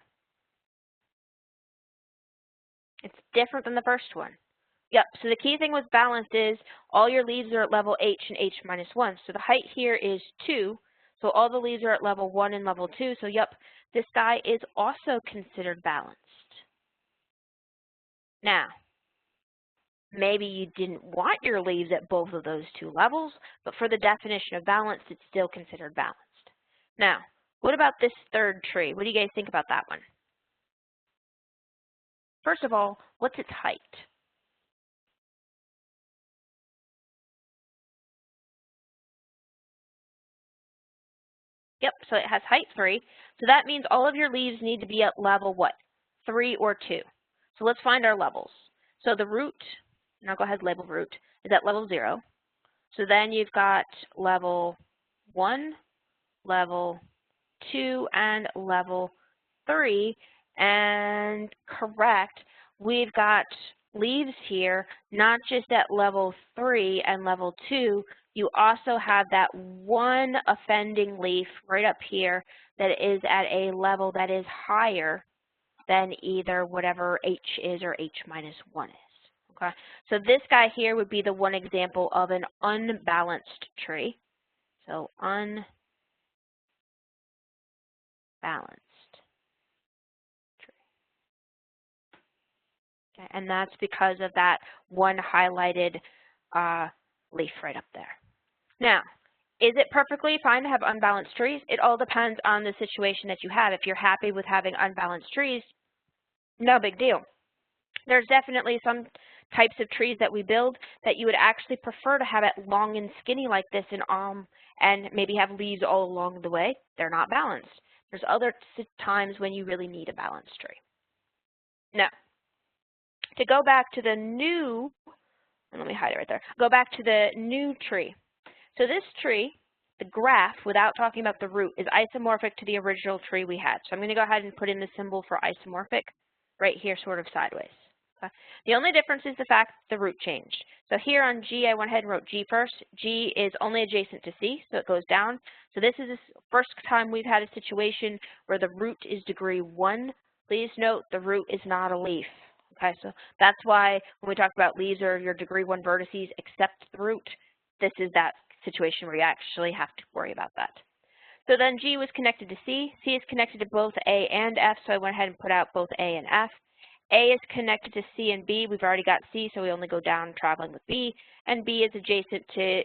Speaker 1: It's different than the first one. Yep, so the key thing with balanced is all your leaves are at level H and H minus 1. So the height here is 2. So all the leaves are at level 1 and level 2. So yep, this guy is also considered balanced. Now, maybe you didn't want your leaves at both of those 2 levels, but for the definition of balanced, it's still considered balanced. Now, what about this third tree? What do you guys think about that one? First of all, what's its height? Yep, so it has height 3. So that means all of your leaves need to be at level what? 3 or 2. So let's find our levels. So the root, and I'll go ahead and label root, is at level 0. So then you've got level 1, level 2, and level 3. And correct, we've got leaves here, not just at level 3 and level 2, you also have that 1 offending leaf right up here that is at a level that is higher than either whatever H is or H minus 1 is. Okay, so this guy here would be the one example of an unbalanced tree. So unbalanced tree. Okay, and that's because of that 1 highlighted leaf right up there. Now, is it perfectly fine to have unbalanced trees? It all depends on the situation that you have. If you're happy with having unbalanced trees, No big deal. There's definitely some types of trees that we build that you would actually prefer to have it long and skinny like this and maybe have leaves all along the way. They're not balanced. There's other times when you really need a balanced tree. Now, to go back to the new, let me hide it right there, go back to the new tree. So this tree, the graph, without talking about the root, is isomorphic to the original tree we had. So I'm going to go ahead and put in the symbol for isomorphic right here, sort of sideways. Okay. The only difference is the fact that the root changed. So here on G, I went ahead and wrote G first. G is only adjacent to C, so it goes down. So this is the first time we've had a situation where the root is degree 1. Please note the root is not a leaf. Okay, so that's why when we talk about leaves or your degree 1 vertices except the root, this is that situation where you actually have to worry about that. So then G was connected to C. C is connected to both A and F, so I went ahead and put out both A and F. A is connected to C and B. We've already got C, so we only go down traveling with B. And B is adjacent to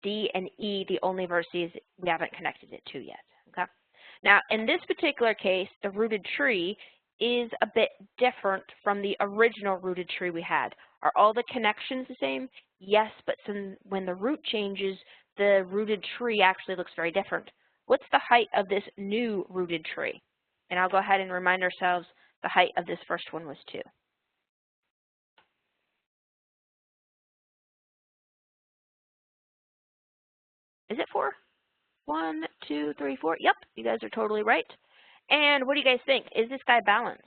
Speaker 1: D and E, the only vertices we haven't connected it to yet. Okay. Now, in this particular case, the rooted tree is a bit different from the original rooted tree we had. Are all the connections the same? Yes, but when the root changes, the rooted tree actually looks very different. What's the height of this new rooted tree? And I'll go ahead and remind ourselves the height of this first one was 2. Is it 4? 1, 2, 3, 4. Yep, you guys are totally right. And what do you guys think? Is this guy balanced?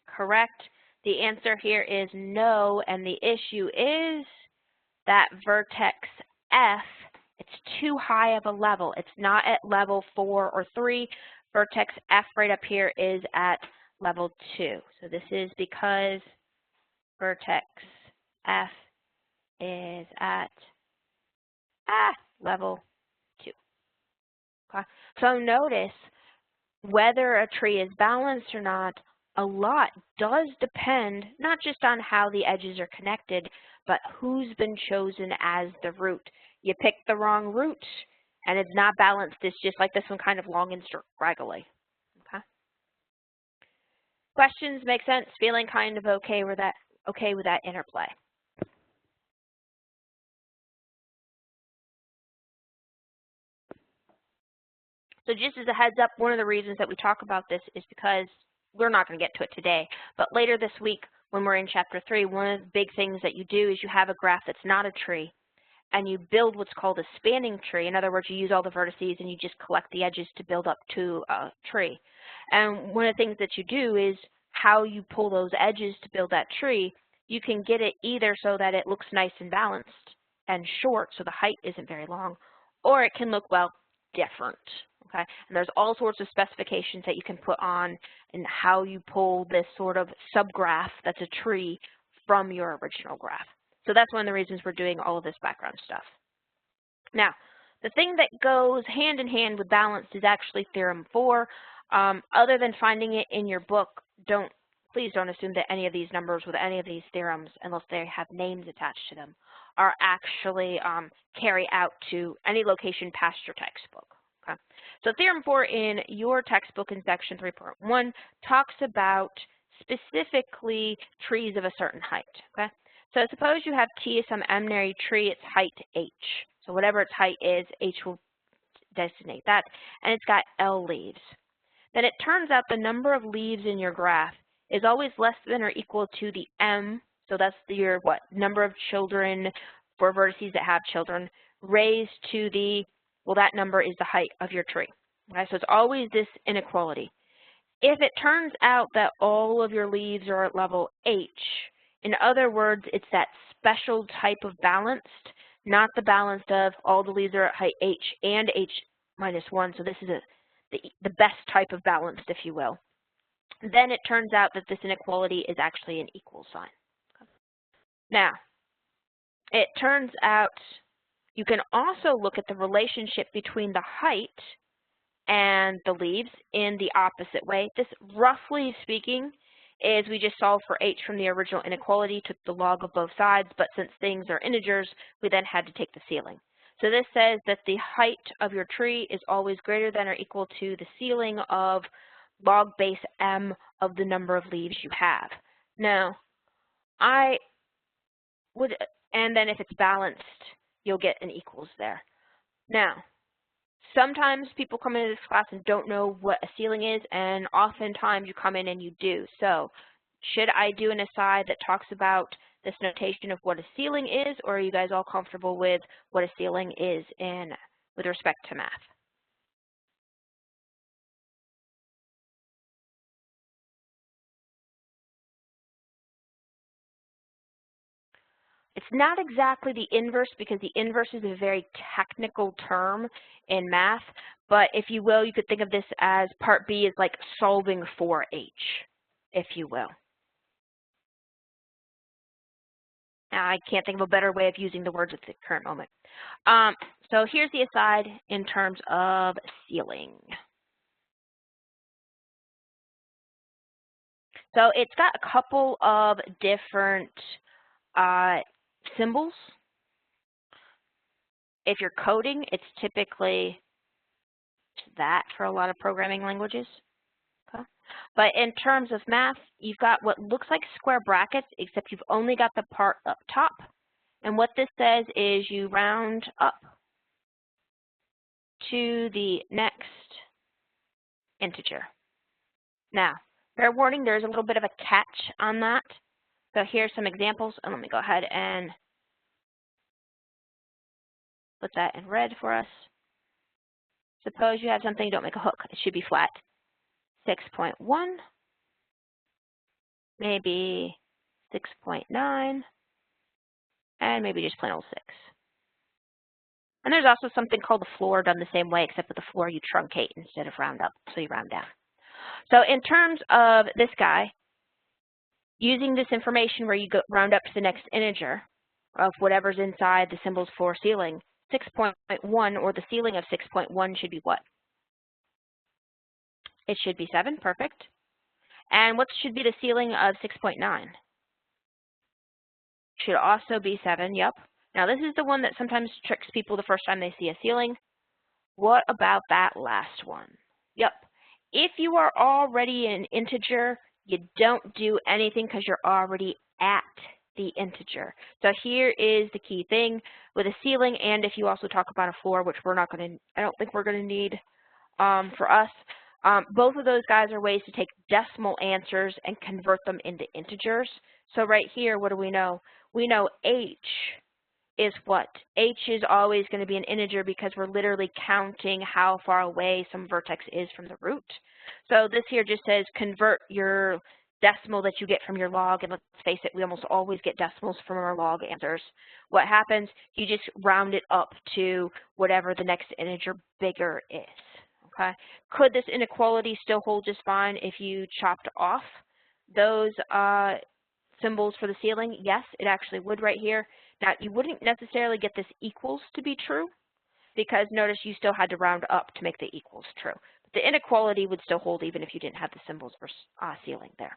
Speaker 1: Correct. The answer here is no, and the issue is that vertex F, it's too high of a level. It's not at level 4 or 3. Vertex F right up here is at level 2. So this is because vertex F is at level 2. Okay. So notice whether a tree is balanced or not, a lot does depend not just on how the edges are connected, but who's been chosen as the root. You picked the wrong root, and it's not balanced. It's just like this one, kind of long and scraggly. Okay. Questions make sense? Feeling kind of okay with that interplay? So just as a heads up, one of the reasons that we talk about this is because we're not going to get to it today, but later this week when we're in Chapter 3, one of the big things that you do is you have a graph that's not a tree, and you build what's called a spanning tree. In other words, you use all the vertices and you just collect the edges to build up to a tree. And one of the things that you do is how you pull those edges to build that tree. You can get it either so that it looks nice and balanced and short, so the height isn't very long, or it can look, well, different. Okay, and there's all sorts of specifications that you can put on in how you pull this sort of subgraph that's a tree from your original graph. So that's one of the reasons we're doing all of this background stuff. Now, the thing that goes hand in hand with balanced is actually Theorem 4. Other than finding it in your book, please don't assume that any of these numbers with any of these theorems, unless they have names attached to them, are actually carry out to any location past your textbook. Okay. So Theorem 4 in your textbook in section 3.1 talks about specifically trees of a certain height. Okay. So suppose you have T is some m-ary tree, its height H. So whatever its height is, H will designate that, and it's got L leaves. Then it turns out the number of leaves in your graph is always less than or equal to the M, so that's your number of children for vertices that have children, raised to the, well, that number is the height of your tree. Okay, so it's always this inequality. If it turns out that all of your leaves are at level H, in other words, it's that special type of balanced, not the balanced of all the leaves are at height H and H minus 1, so this is the best type of balanced, if you will. Then it turns out that this inequality is actually an equal sign. Now, it turns out you can also look at the relationship between the height and the leaves in the opposite way. This, roughly speaking, is we just solved for H from the original inequality, took the log of both sides, but since things are integers, we then had to take the ceiling. So this says that the height of your tree is always greater than or equal to the ceiling of log base m of the number of leaves you have. Now, I would, and then if it's balanced, you'll get an equals there. Now, sometimes people come into this class and don't know what a ceiling is, and oftentimes you come in and you do. So, should I do an aside that talks about this notation of what a ceiling is, or are you guys all comfortable with what a ceiling is with respect to math? It's not exactly the inverse because the inverse is a very technical term in math, but if you will, you could think of this as part B is like solving for H, if you will. I can't think of a better way of using the words at the current moment. So here's the aside in terms of ceiling. So it's got a couple of different symbols. If you're coding, it's typically that for a lot of programming languages. Okay. But in terms of math, you've got what looks like square brackets, except you've only got the part up top. And what this says is you round up to the next integer. Now, fair warning, there's a little bit of a catch on that. So here's some examples, and let me go ahead and put that in red for us. Suppose you have something, don't make a hook. It should be flat. 6.1, maybe 6.9, and maybe just plain old 6. And there's also something called the floor done the same way, except with the floor you truncate instead of round up, so you round down. So in terms of this guy, using this information where you go round up to the next integer of whatever's inside the symbols for ceiling, 6.1 or the ceiling of 6.1 should be what? It should be 7, perfect. And what should be the ceiling of 6.9? Should also be 7, yep. Now this is the one that sometimes tricks people the first time they see a ceiling. What about that last one? Yep. If you are already an integer, you don't do anything because you're already at the integer. So here is the key thing with a ceiling, and if you also talk about a floor, which we're not going to, I don't think we're going to need for us. Both of those guys are ways to take decimal answers and convert them into integers. So right here, what do we know? We know H is what? H is always going to be an integer because we're literally counting how far away some vertex is from the root. So this here just says convert your decimal that you get from your log, and let's face it, we almost always get decimals from our log answers. What happens? You just round it up to whatever the next integer bigger is. Okay. Could this inequality still hold just fine if you chopped off those symbols for the ceiling? Yes, it actually would right here. Now, you wouldn't necessarily get this equals to be true because notice you still had to round up to make the equals true. But the inequality would still hold even if you didn't have the symbols for ceiling there.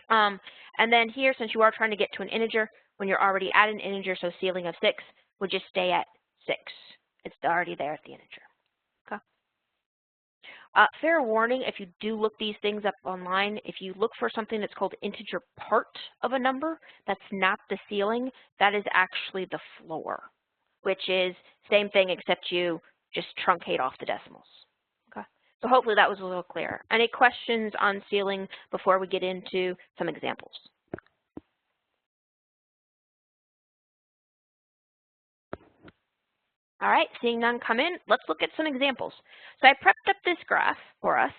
Speaker 1: And then here, since you are trying to get to an integer, when you're already at an integer, so ceiling of 6 would just stay at 6. It's already there at the integer. Fair warning, if you do look these things up online, if you look for something that's called integer part of a number, that's not the ceiling, that is actually the floor, which is same thing except you just truncate off the decimals. Okay, so hopefully that was a little clearer. Any questions on ceiling before we get into some examples? All right, seeing none come in, let's look at some examples. So I prepped up this graph for us,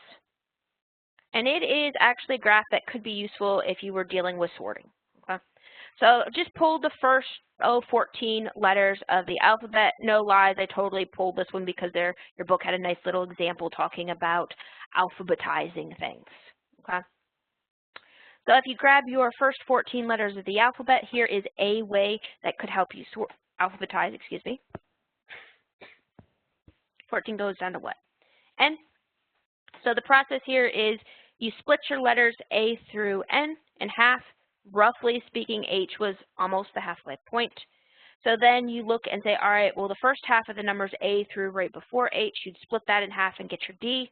Speaker 1: and it is actually a graph that could be useful if you were dealing with sorting. Okay? So just pulled the first 14 letters of the alphabet. No lies, I totally pulled this one because your book had a nice little example talking about alphabetizing things. Okay? So if you grab your first 14 letters of the alphabet, here is a way that could help you alphabetize, excuse me. 14 goes down to what? N. So the process here is you split your letters A through N in half. Roughly speaking, H was almost the halfway point. So then you look and say, all right, well, the first half of the numbers A through right before H, you'd split that in half and get your D.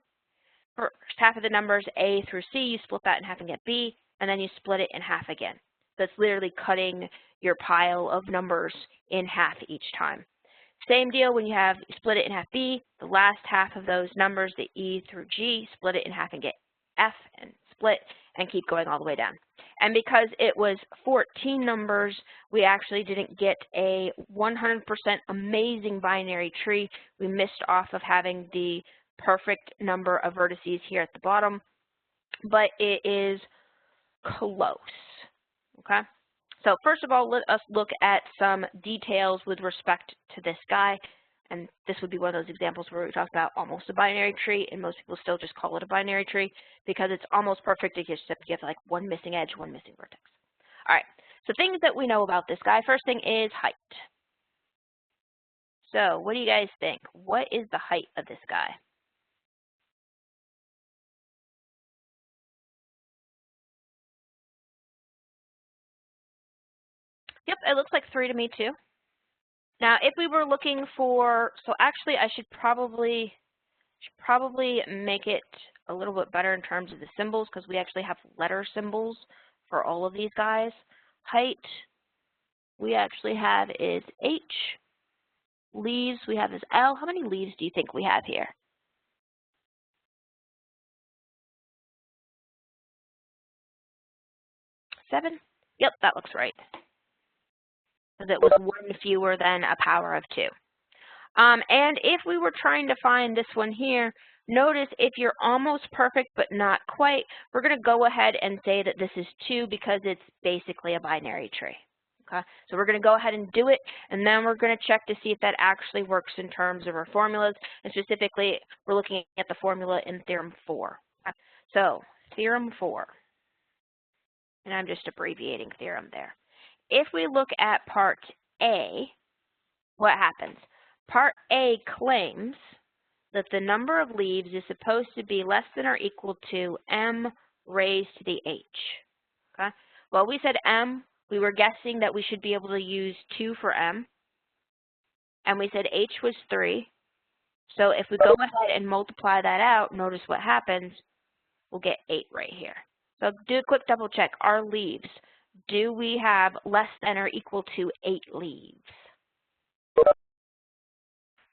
Speaker 1: First half of the numbers A through C, you split that in half and get B, and then you split it in half again. So it's literally cutting your pile of numbers in half each time. Same deal when you split it in half B, the last half of those numbers, the E through G, split it in half and get F and split and keep going all the way down. And because it was 14 numbers, we actually didn't get a 100% amazing binary tree. We missed off of having the perfect number of vertices here at the bottom, but it is close, okay? So first of all, let us look at some details with respect to this guy, and this would be one of those examples where we talk about almost a binary tree, and most people still just call it a binary tree because it's almost perfect except you have like one missing edge, one missing vertex. All right, so things that we know about this guy. First thing is height. So what do you guys think? What is the height of this guy? Yep, it looks like 3 to me too. Now, if we were looking for, so actually I should probably make it a little bit better in terms of the symbols because we actually have letter symbols for all of these guys. Height we actually have is H. Leaves we have is L. How many leaves do you think we have here? 7? Yep, that looks right. Because it was 1 fewer than a power of 2. And if we were trying to find this one here, notice if you're almost perfect but not quite, we're going to go ahead and say that this is 2 because it's basically a binary tree. Okay? So we're going to go ahead and do it, and then we're going to check to see if that actually works in terms of our formulas. And specifically, we're looking at the formula in Theorem 4. Okay? So Theorem 4, and I'm just abbreviating Theorem there. If we look at part A, what happens? Part A claims that the number of leaves is supposed to be less than or equal to m raised to the h. Okay? Well, we said m. We were guessing that we should be able to use 2 for m. And we said h was 3. So if we go ahead and multiply that out, notice what happens. We'll get 8 right here. So do a quick double check. Our leaves. Do we have less than or equal to 8 leaves?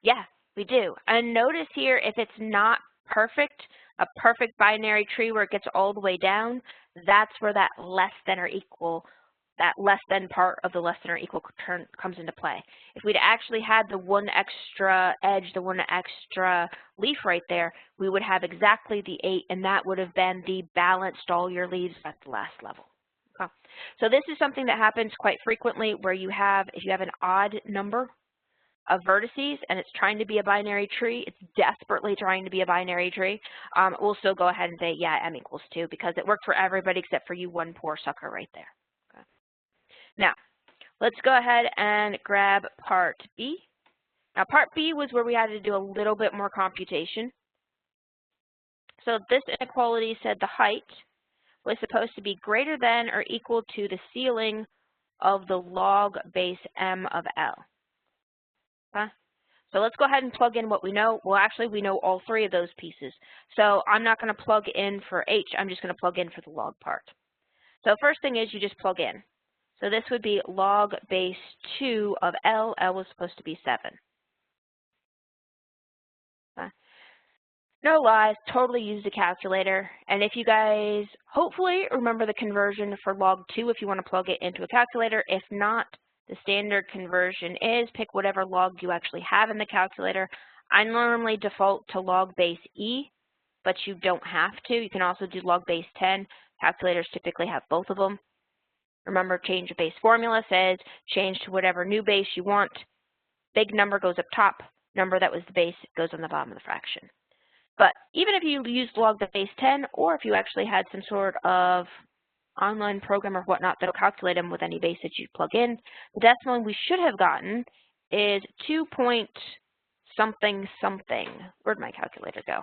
Speaker 1: Yeah, we do. And notice here, if it's not perfect, a perfect binary tree where it gets all the way down, that's where that less than or equal, that less than part of the less than or equal term comes into play. If we'd actually had the 1 extra edge, the 1 extra leaf right there, we would have exactly the 8, and that would have been the balanced all your leaves at the last level. Okay. So this is something that happens quite frequently where you have, if you have an odd number of vertices and it's trying to be a binary tree, it's desperately trying to be a binary tree, we'll still go ahead and say, yeah, m equals 2 because it worked for everybody except for you one poor sucker right there. Okay. Now, let's go ahead and grab part B. Now, part B was where we had to do a little bit more computation. So this inequality said the height was supposed to be greater than or equal to the ceiling of the log base m of L. Okay. So let's go ahead and plug in what we know. Well, actually, we know all 3 of those pieces. So I'm not going to plug in for H. I'm just going to plug in for the log part. So first thing is you just plug in. So this would be log base 2 of L. L was supposed to be 7. Okay. No lies, totally use the calculator. And if you guys hopefully remember the conversion for log 2 if you want to plug it into a calculator. If not, the standard conversion is pick whatever log you actually have in the calculator. I normally default to log base E, but you don't have to. You can also do log base 10. Calculators typically have both of them. Remember, change of base formula says change to whatever new base you want. Big number goes up top. Number that was the base goes on the bottom of the fraction. But even if you used log base 10, or if you actually had some sort of online program or whatnot that'll calculate them with any base that you plug in, the decimal we should have gotten is 2 point something something. Where'd my calculator go?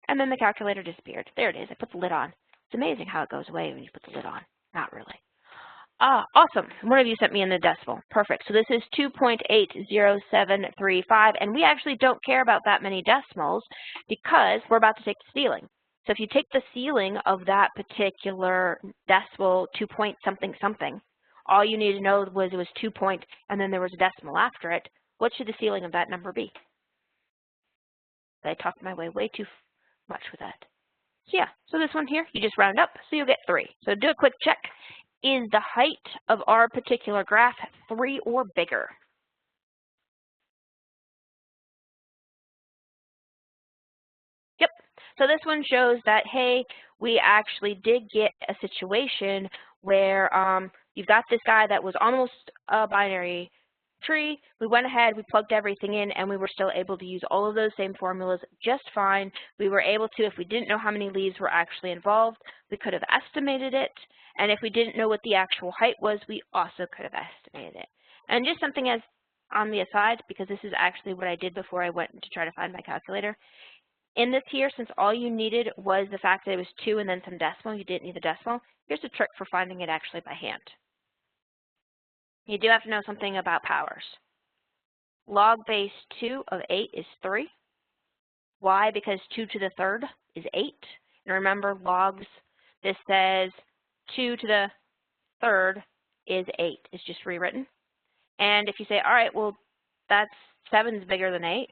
Speaker 1: And then the calculator disappeared. There it is. I put the lid on. It's amazing how it goes away when you put the lid on. Not really. Awesome. One of you sent me in the decimal. Perfect. So this is 2.80735, and we actually don't care about that many decimals because we're about to take the ceiling. So if you take the ceiling of that particular decimal, 2 point something something, all you need to know was it was 2 point and then there was a decimal after it. What should the ceiling of that number be? I talked my way too much with that. So yeah, so this one here, you just round up, so you'll get 3. So do a quick check. Is the height of our particular graph 3 or bigger? Yep. So this one shows that, hey, we actually did get a situation where you've got this guy that was almost a binary tree. We went ahead, we plugged everything in, and we were still able to use all of those same formulas just fine. We were able to, if we didn't know how many leaves were actually involved, we could have estimated it. And if we didn't know what the actual height was, we also could have estimated it. And just something as on the aside, because this is actually what I did before I went to try to find my calculator. In this here, since all you needed was the fact that it was 2 and then some decimal, you didn't need the decimal, here's a trick for finding it actually by hand. You do have to know something about powers. Log base 2 of 8 is 3. Why? Because 2 to the third is 8. And remember, logs, this says 2 to the third is 8. It's just rewritten. And if you say, all right, well, that's 7's bigger than 8.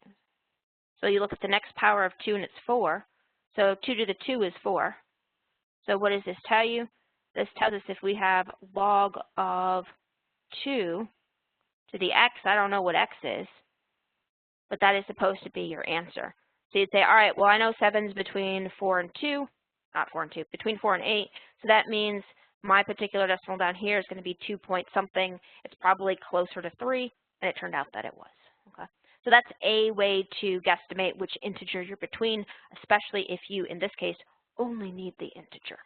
Speaker 1: So you look at the next power of 2 and it's 4. So 2 to the 2 is 4. So what does this tell you? This tells us if we have log of 2 to the x, I don't know what x is, but that is supposed to be your answer. So you'd say, all right, well, I know 7's between 4 and 2, not 4 and 2, between 4 and 8. So that means my particular decimal down here is going to be 2 point something. It's probably closer to 3, and it turned out that it was. Okay. So that's a way to guesstimate which integer you're between, especially if you, in this case, only need the integer.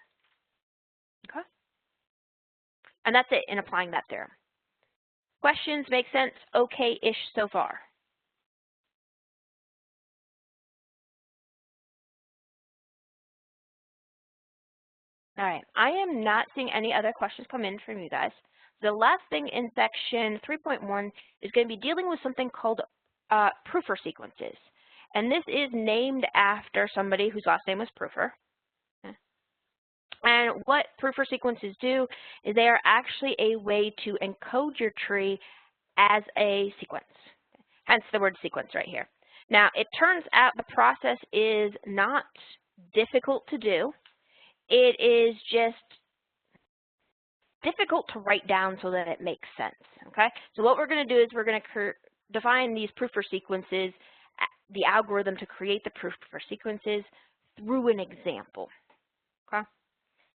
Speaker 1: Okay. And that's it in applying that theorem. Questions make sense? Okay-ish so far. All right, I am not seeing any other questions come in from you guys. The last thing in section 3.1 is going to be dealing with something called prufer sequences. And this is named after somebody whose last name was Prufer. And what prufer sequences do is they are actually a way to encode your tree as a sequence, hence the word sequence right here. Now, it turns out the process is not difficult to do. It is just difficult to write down so that it makes sense, okay? So what we're going to do is we're going to define these prufer sequences, the algorithm to create the prufer sequences through an example, okay?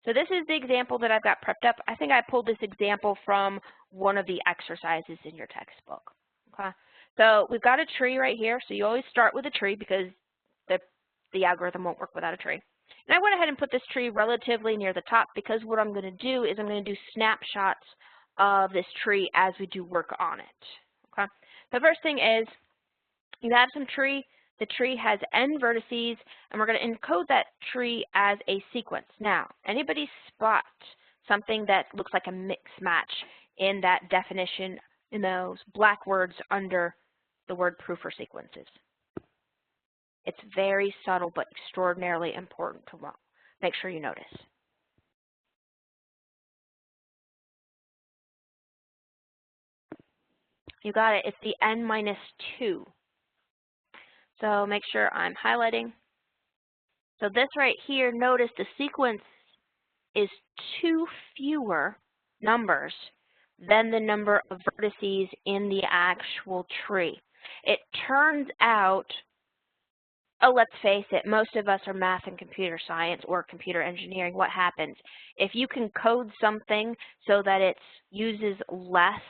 Speaker 1: So this is the example that I've got prepped up. I think I pulled this example from one of the exercises in your textbook. Okay. So we've got a tree right here. So you always start with a tree because the algorithm won't work without a tree. And I went ahead and put this tree relatively near the top because what I'm going to do is I'm going to do snapshots of this tree as we do work on it. Okay. The first thing is you have some tree. The tree has n vertices, and we're going to encode that tree as a sequence. Now, anybody spot something that looks like a mix match in that definition, in those black words under the word prufer sequences? It's very subtle but extraordinarily important to make sure you notice. You got it. It's the n-2. So make sure I'm highlighting. So this right here, notice the sequence is 2 fewer numbers than the number of vertices in the actual tree. It turns out, oh, let's face it, most of us are math and computer science or computer engineering. What happens? If you can code something so that it uses less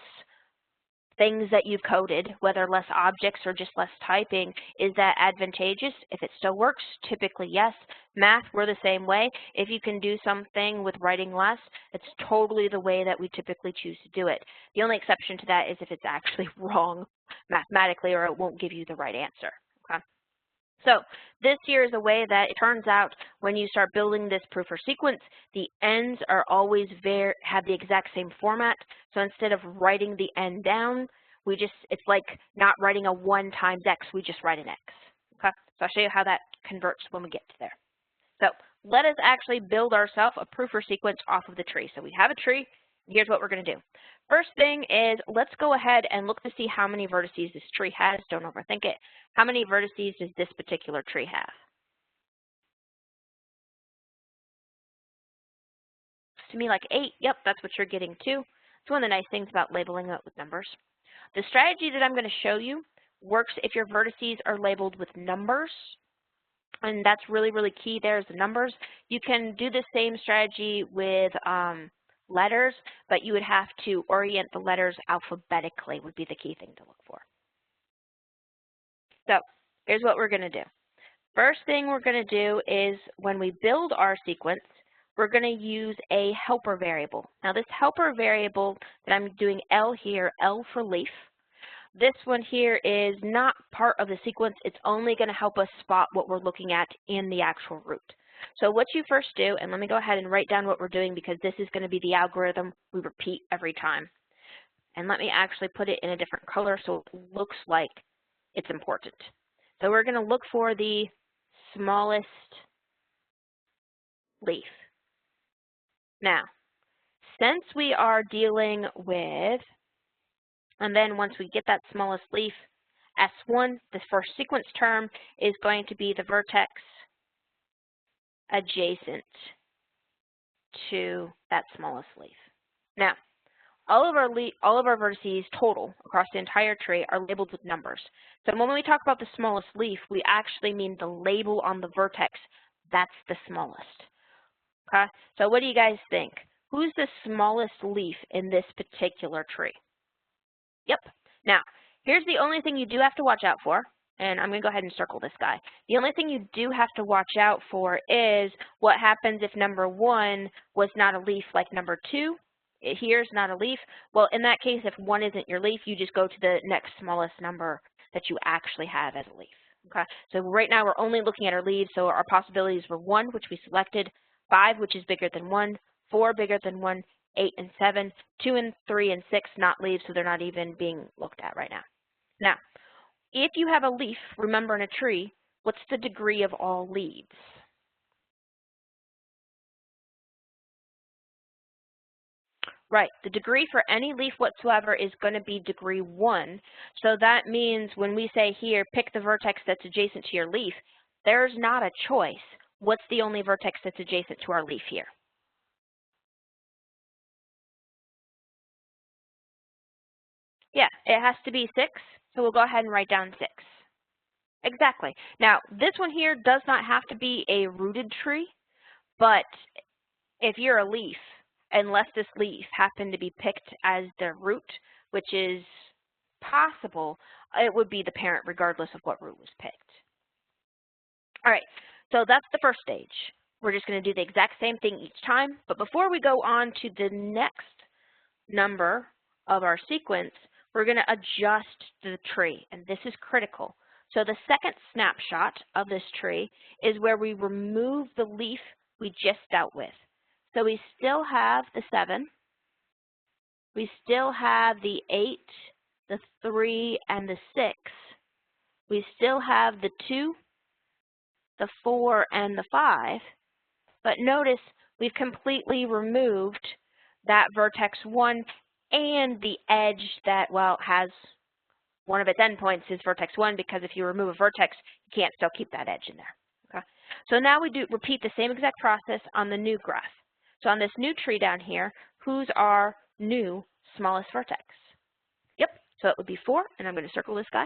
Speaker 1: things that you've coded, whether less objects or just less typing, is that advantageous? If it still works, typically yes. Math, we're the same way. If you can do something with writing less, it's totally the way that we typically choose to do it. The only exception to that is if it's actually wrong mathematically or it won't give you the right answer. Okay? So this here is a way that it turns out when you start building this prufer sequence, the ends are always have the exact same format. So instead of writing the end down, it's like not writing a 1 times x, we just write an x. Okay? So I'll show you how that converts when we get to there. So let us actually build ourselves a prufer sequence off of the tree. So we have a tree, and here's what we're going to do. First thing is, let's go ahead and look to see how many vertices this tree has. Don't overthink it. How many vertices does this particular tree have? Looks to me like 8. Yep, that's what you're getting too. It's one of the nice things about labeling it with numbers. The strategy that I'm going to show you works if your vertices are labeled with numbers. And that's really, really key there is the numbers. You can do the same strategy with letters, but you would have to orient the letters alphabetically would be the key thing to look for. So here's what we're going to do. First thing we're going to do is when we build our sequence, we're going to use a helper variable. Now this helper variable that I'm doing L here, L for leaf, this one here is not part of the sequence. It's only going to help us spot what we're looking at in the actual root. So what you first do, and let me go ahead and write down what we're doing because this is going to be the algorithm we repeat every time. And let me actually put it in a different color so it looks like it's important. So we're going to look for the smallest leaf. Now, since we are dealing with, and then once we get that smallest leaf, S1, the first sequence term, is going to be the vertex adjacent to that smallest leaf. Now, all of our vertices total across the entire tree are labeled with numbers. So when we talk about the smallest leaf, we actually mean the label on the vertex. That's the smallest. Okay? So what do you guys think? Who's the smallest leaf in this particular tree? Yep. Now, here's the only thing you do have to watch out for, and I'm going to go ahead and circle this guy. The only thing you do have to watch out for is what happens if number 1 was not a leaf like number 2. Here's not a leaf. Well, in that case, if 1 isn't your leaf, you just go to the next smallest number that you actually have as a leaf. Okay? So right now we're only looking at our leaves, so our possibilities were 1, which we selected, 5, which is bigger than 1, 4 bigger than 1, 8 and 7, 2 and 3 and 6 not leaves, so they're not even being looked at right now. Now, if you have a leaf, remember in a tree, what's the degree of all leaves? Right, the degree for any leaf whatsoever is going to be degree 1. So that means when we say here, pick the vertex that's adjacent to your leaf, there's not a choice. What's the only vertex that's adjacent to our leaf here? Yeah, it has to be 6, so we'll go ahead and write down 6. Exactly. Now, this one here does not have to be a rooted tree, but if you're a leaf, unless this leaf happened to be picked as the root, which is possible, it would be the parent regardless of what root was picked. All right, so that's the first stage. We're just going to do the exact same thing each time, but before we go on to the next number of our sequence, we're going to adjust the tree, and this is critical. So the second snapshot of this tree is where we remove the leaf we just dealt with. So we still have the 7, we still have the 8, the 3, and the 6. We still have the 2, the 4, and the 5. But notice we've completely removed that vertex 1 and the edge that, well, has one of its endpoints is vertex 1, because if you remove a vertex, you can't still keep that edge in there. Okay? So now we do repeat the same exact process on the new graph. So on this new tree down here, who's our new smallest vertex? Yep, so it would be 4, and I'm going to circle this guy.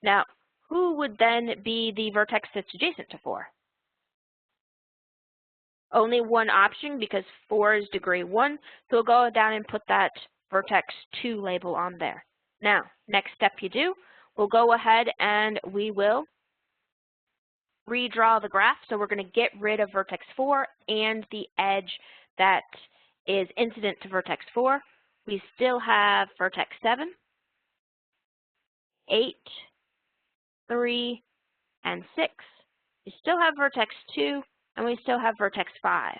Speaker 1: Now, who would then be the vertex that's adjacent to 4? Only one option because 4 is degree 1, so we'll go down and put that vertex 2 label on there. Now, next step you do, we'll go ahead and we will redraw the graph. So we're going to get rid of vertex 4 and the edge that is incident to vertex 4. We still have vertex 7, 8, 3, and 6. We still have vertex 2, and we still have vertex 5.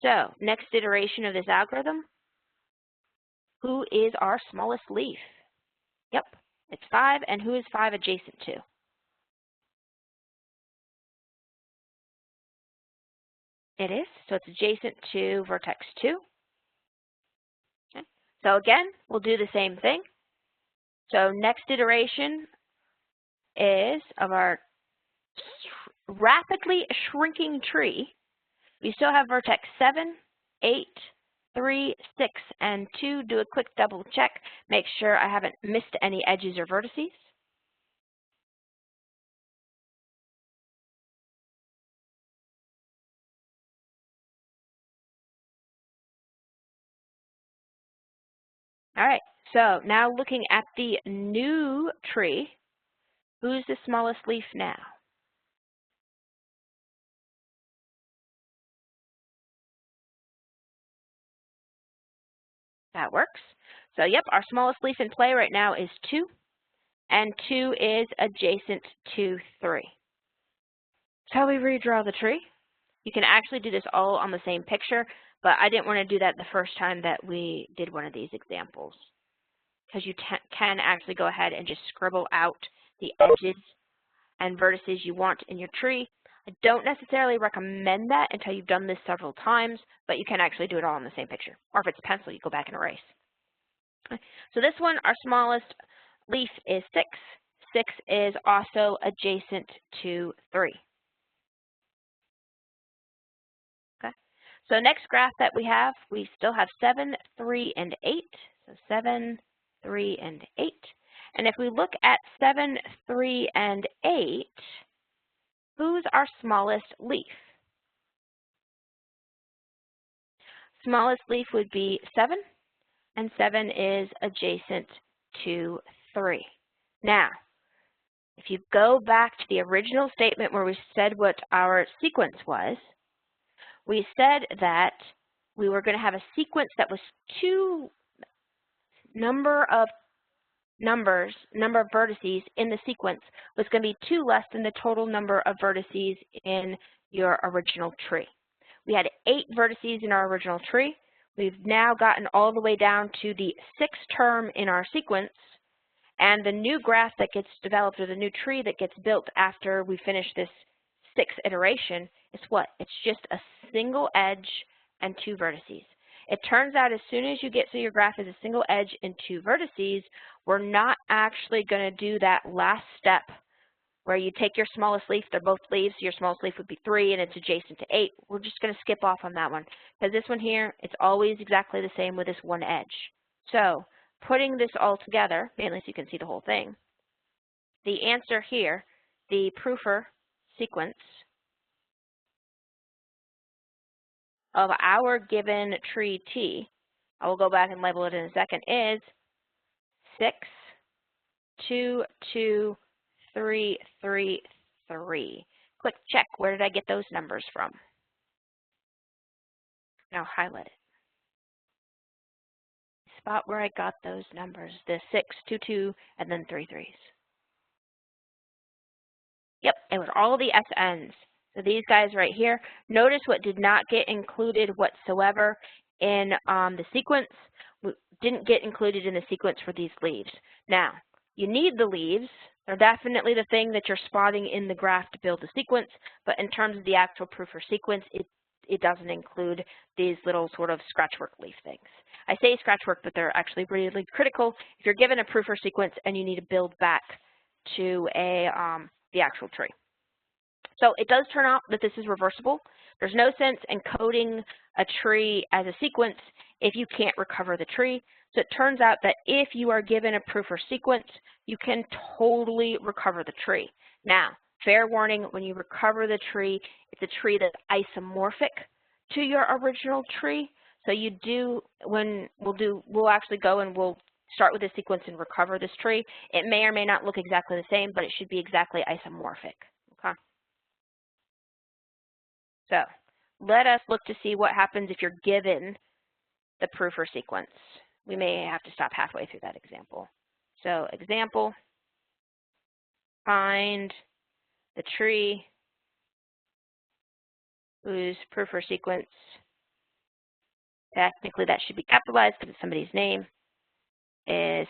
Speaker 1: So next iteration of this algorithm, who is our smallest leaf? Yep, it's 5, and who is 5 adjacent to? It is, so it's adjacent to vertex 2. Okay. So again, we'll do the same thing. So next iteration is of our rapidly shrinking tree. We still have vertex 7, 8, 3, 6, and 2. Do a quick double check. Make sure I haven't missed any edges or vertices. All right, so now looking at the new tree, who's the smallest leaf now? That works. So yep, our smallest leaf in play right now is 2, and 2 is adjacent to 3. So we redraw the tree. You can actually do this all on the same picture, but I didn't want to do that the first time that we did one of these examples, because you can actually go ahead and just scribble out the edges and vertices you want in your tree. I don't necessarily recommend that until you've done this several times, but you can actually do it all in the same picture. Or if it's pencil, you go back and erase. So this one, our smallest leaf is 6. 6 is also adjacent to 3. Okay. So next graph that we have, we still have 7, 3, and 8. So 7, 3, and 8. And if we look at 7, 3, and 8, who's our smallest leaf? Smallest leaf would be 7, and 7 is adjacent to 3. Now, if you go back to the original statement where we said what our sequence was, we said that we were going to have a sequence that was number of vertices in the sequence was going to be 2 less than the total number of vertices in your original tree. We had 8 vertices in our original tree. We've now gotten all the way down to the 6th term in our sequence, and the new graph that gets developed, or the new tree that gets built after we finish this 6th iteration, is what? It's just a single edge and 2 vertices. It turns out as soon as you get to your graph as a single edge and 2 vertices, we're not actually going to do that last step where you take your smallest leaf, they're both leaves, your smallest leaf would be 3 and it's adjacent to 8. We're just going to skip off on that one, because this one here, it's always exactly the same with this one edge. So putting this all together, mainly so you can see the whole thing, the answer here, the prufer sequence of our given tree T, I will go back and label it in a second, is 6, 2, 2, 3, 3, 3. Click check. Where did I get those numbers from? Now highlight it. Spot where I got those numbers, the 6, 2, 2, and then 3 3s. Yep, it was all the SNs. So these guys right here. Notice what did not get included whatsoever in the sequence. Didn't get included in the sequence for these leaves. Now, you need the leaves. They're definitely the thing that you're spotting in the graph to build the sequence, but in terms of the actual prufer sequence, it doesn't include these little sort of scratchwork leaf things. I say scratchwork, but they're actually really critical if you're given a prufer sequence and you need to build back to the actual tree. So it does turn out that this is reversible. There's no sense in coding a tree as a sequence if you can't recover the tree. So it turns out that if you are given a prufer sequence, you can totally recover the tree. Now, fair warning, when you recover the tree, it's a tree that's isomorphic to your original tree. So you do, we'll actually go and we'll start with this sequence and recover this tree. It may or may not look exactly the same, but it should be exactly isomorphic. Okay. So let us look to see what happens if you're given the prufer sequence. We may have to stop halfway through that example. So example, find the tree whose prufer sequence, technically that should be capitalized because it's somebody's name, is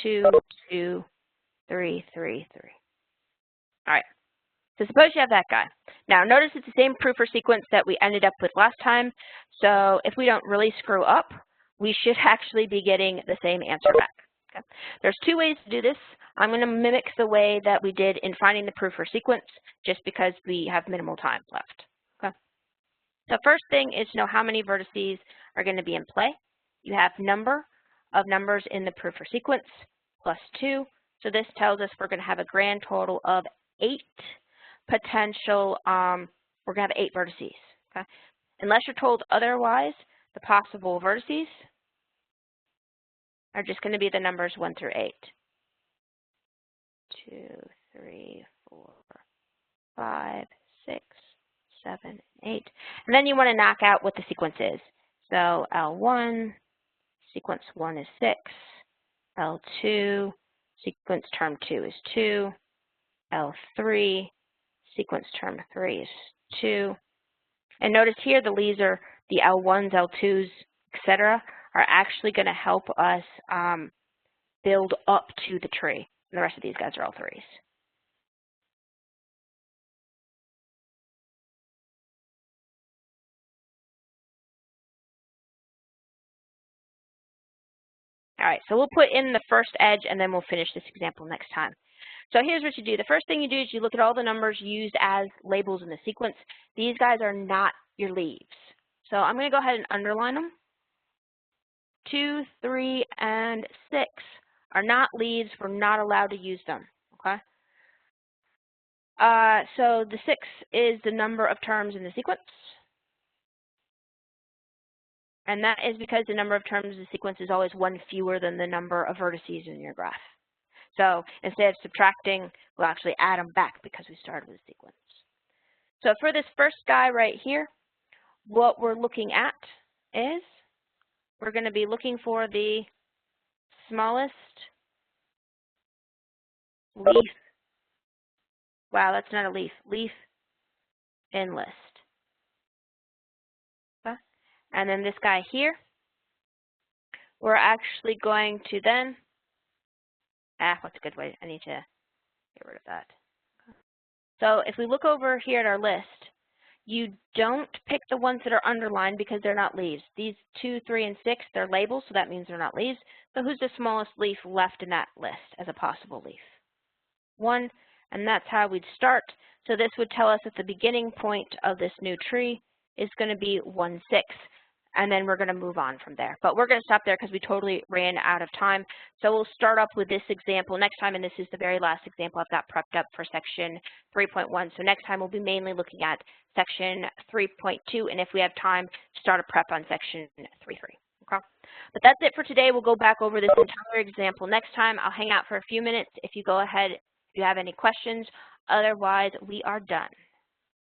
Speaker 1: 6223333. All right. So suppose you have that guy. Now notice it's the same prufer sequence that we ended up with last time. So if we don't really screw up, we should actually be getting the same answer back. Okay. There's two ways to do this. I'm going to mimic the way that we did in finding the prufer sequence just because we have minimal time left. Okay. The first thing is to know how many vertices are going to be in play. You have number of numbers in the prufer sequence plus 2. So this tells us we're going to have a grand total of 8 potential, we're going to have 8 vertices. Okay? Unless you're told otherwise, the possible vertices are just going to be the numbers 1 through 8. 2, 3, 4, 5, 6, 7, 8. And then you want to knock out what the sequence is. So L1, sequence 1 is 6. L2, sequence term 2 is 2. L3, sequence term 3 is 2. And notice here the leaves are the L1s, L2s, etc. are actually going to help us build up to the tree. And the rest of these guys are L3s. All right, so we'll put in the first edge and then we'll finish this example next time. So here's what you do. The first thing you do is you look at all the numbers used as labels in the sequence. These guys are not your leaves. So I'm going to go ahead and underline them. 2, 3, and 6 are not leaves. We're not allowed to use them, okay? So the 6 is the number of terms in the sequence. And that is because the number of terms in the sequence is always 1 fewer than the number of vertices in your graph. So instead of subtracting, we'll actually add them back because we started with a sequence. So for this first guy right here, what we're looking at is we're going to be looking for the smallest leaf. Wow, that's not a leaf. Leaf in list. Okay. And then this guy here, we're actually going to then, what's a good way? I need to get rid of that. So if we look over here at our list, you don't pick the ones that are underlined because they're not leaves. These 2, 3, and 6, they're labels, so that means they're not leaves. So who's the smallest leaf left in that list as a possible leaf? 1, and that's how we'd start. So this would tell us that the beginning point of this new tree is going to be 1, 6, and then we're going to move on from there. But we're going to stop there because we totally ran out of time. So we'll start up with this example next time, and this is the very last example I've got prepped up for section 3.1. So next time we'll be mainly looking at section 3.2, and if we have time, start a prep on section 3.3. Okay? But that's it for today. We'll go back over this entire example next time. I'll hang out for a few minutes if you go ahead, if you have any questions. Otherwise, we are done.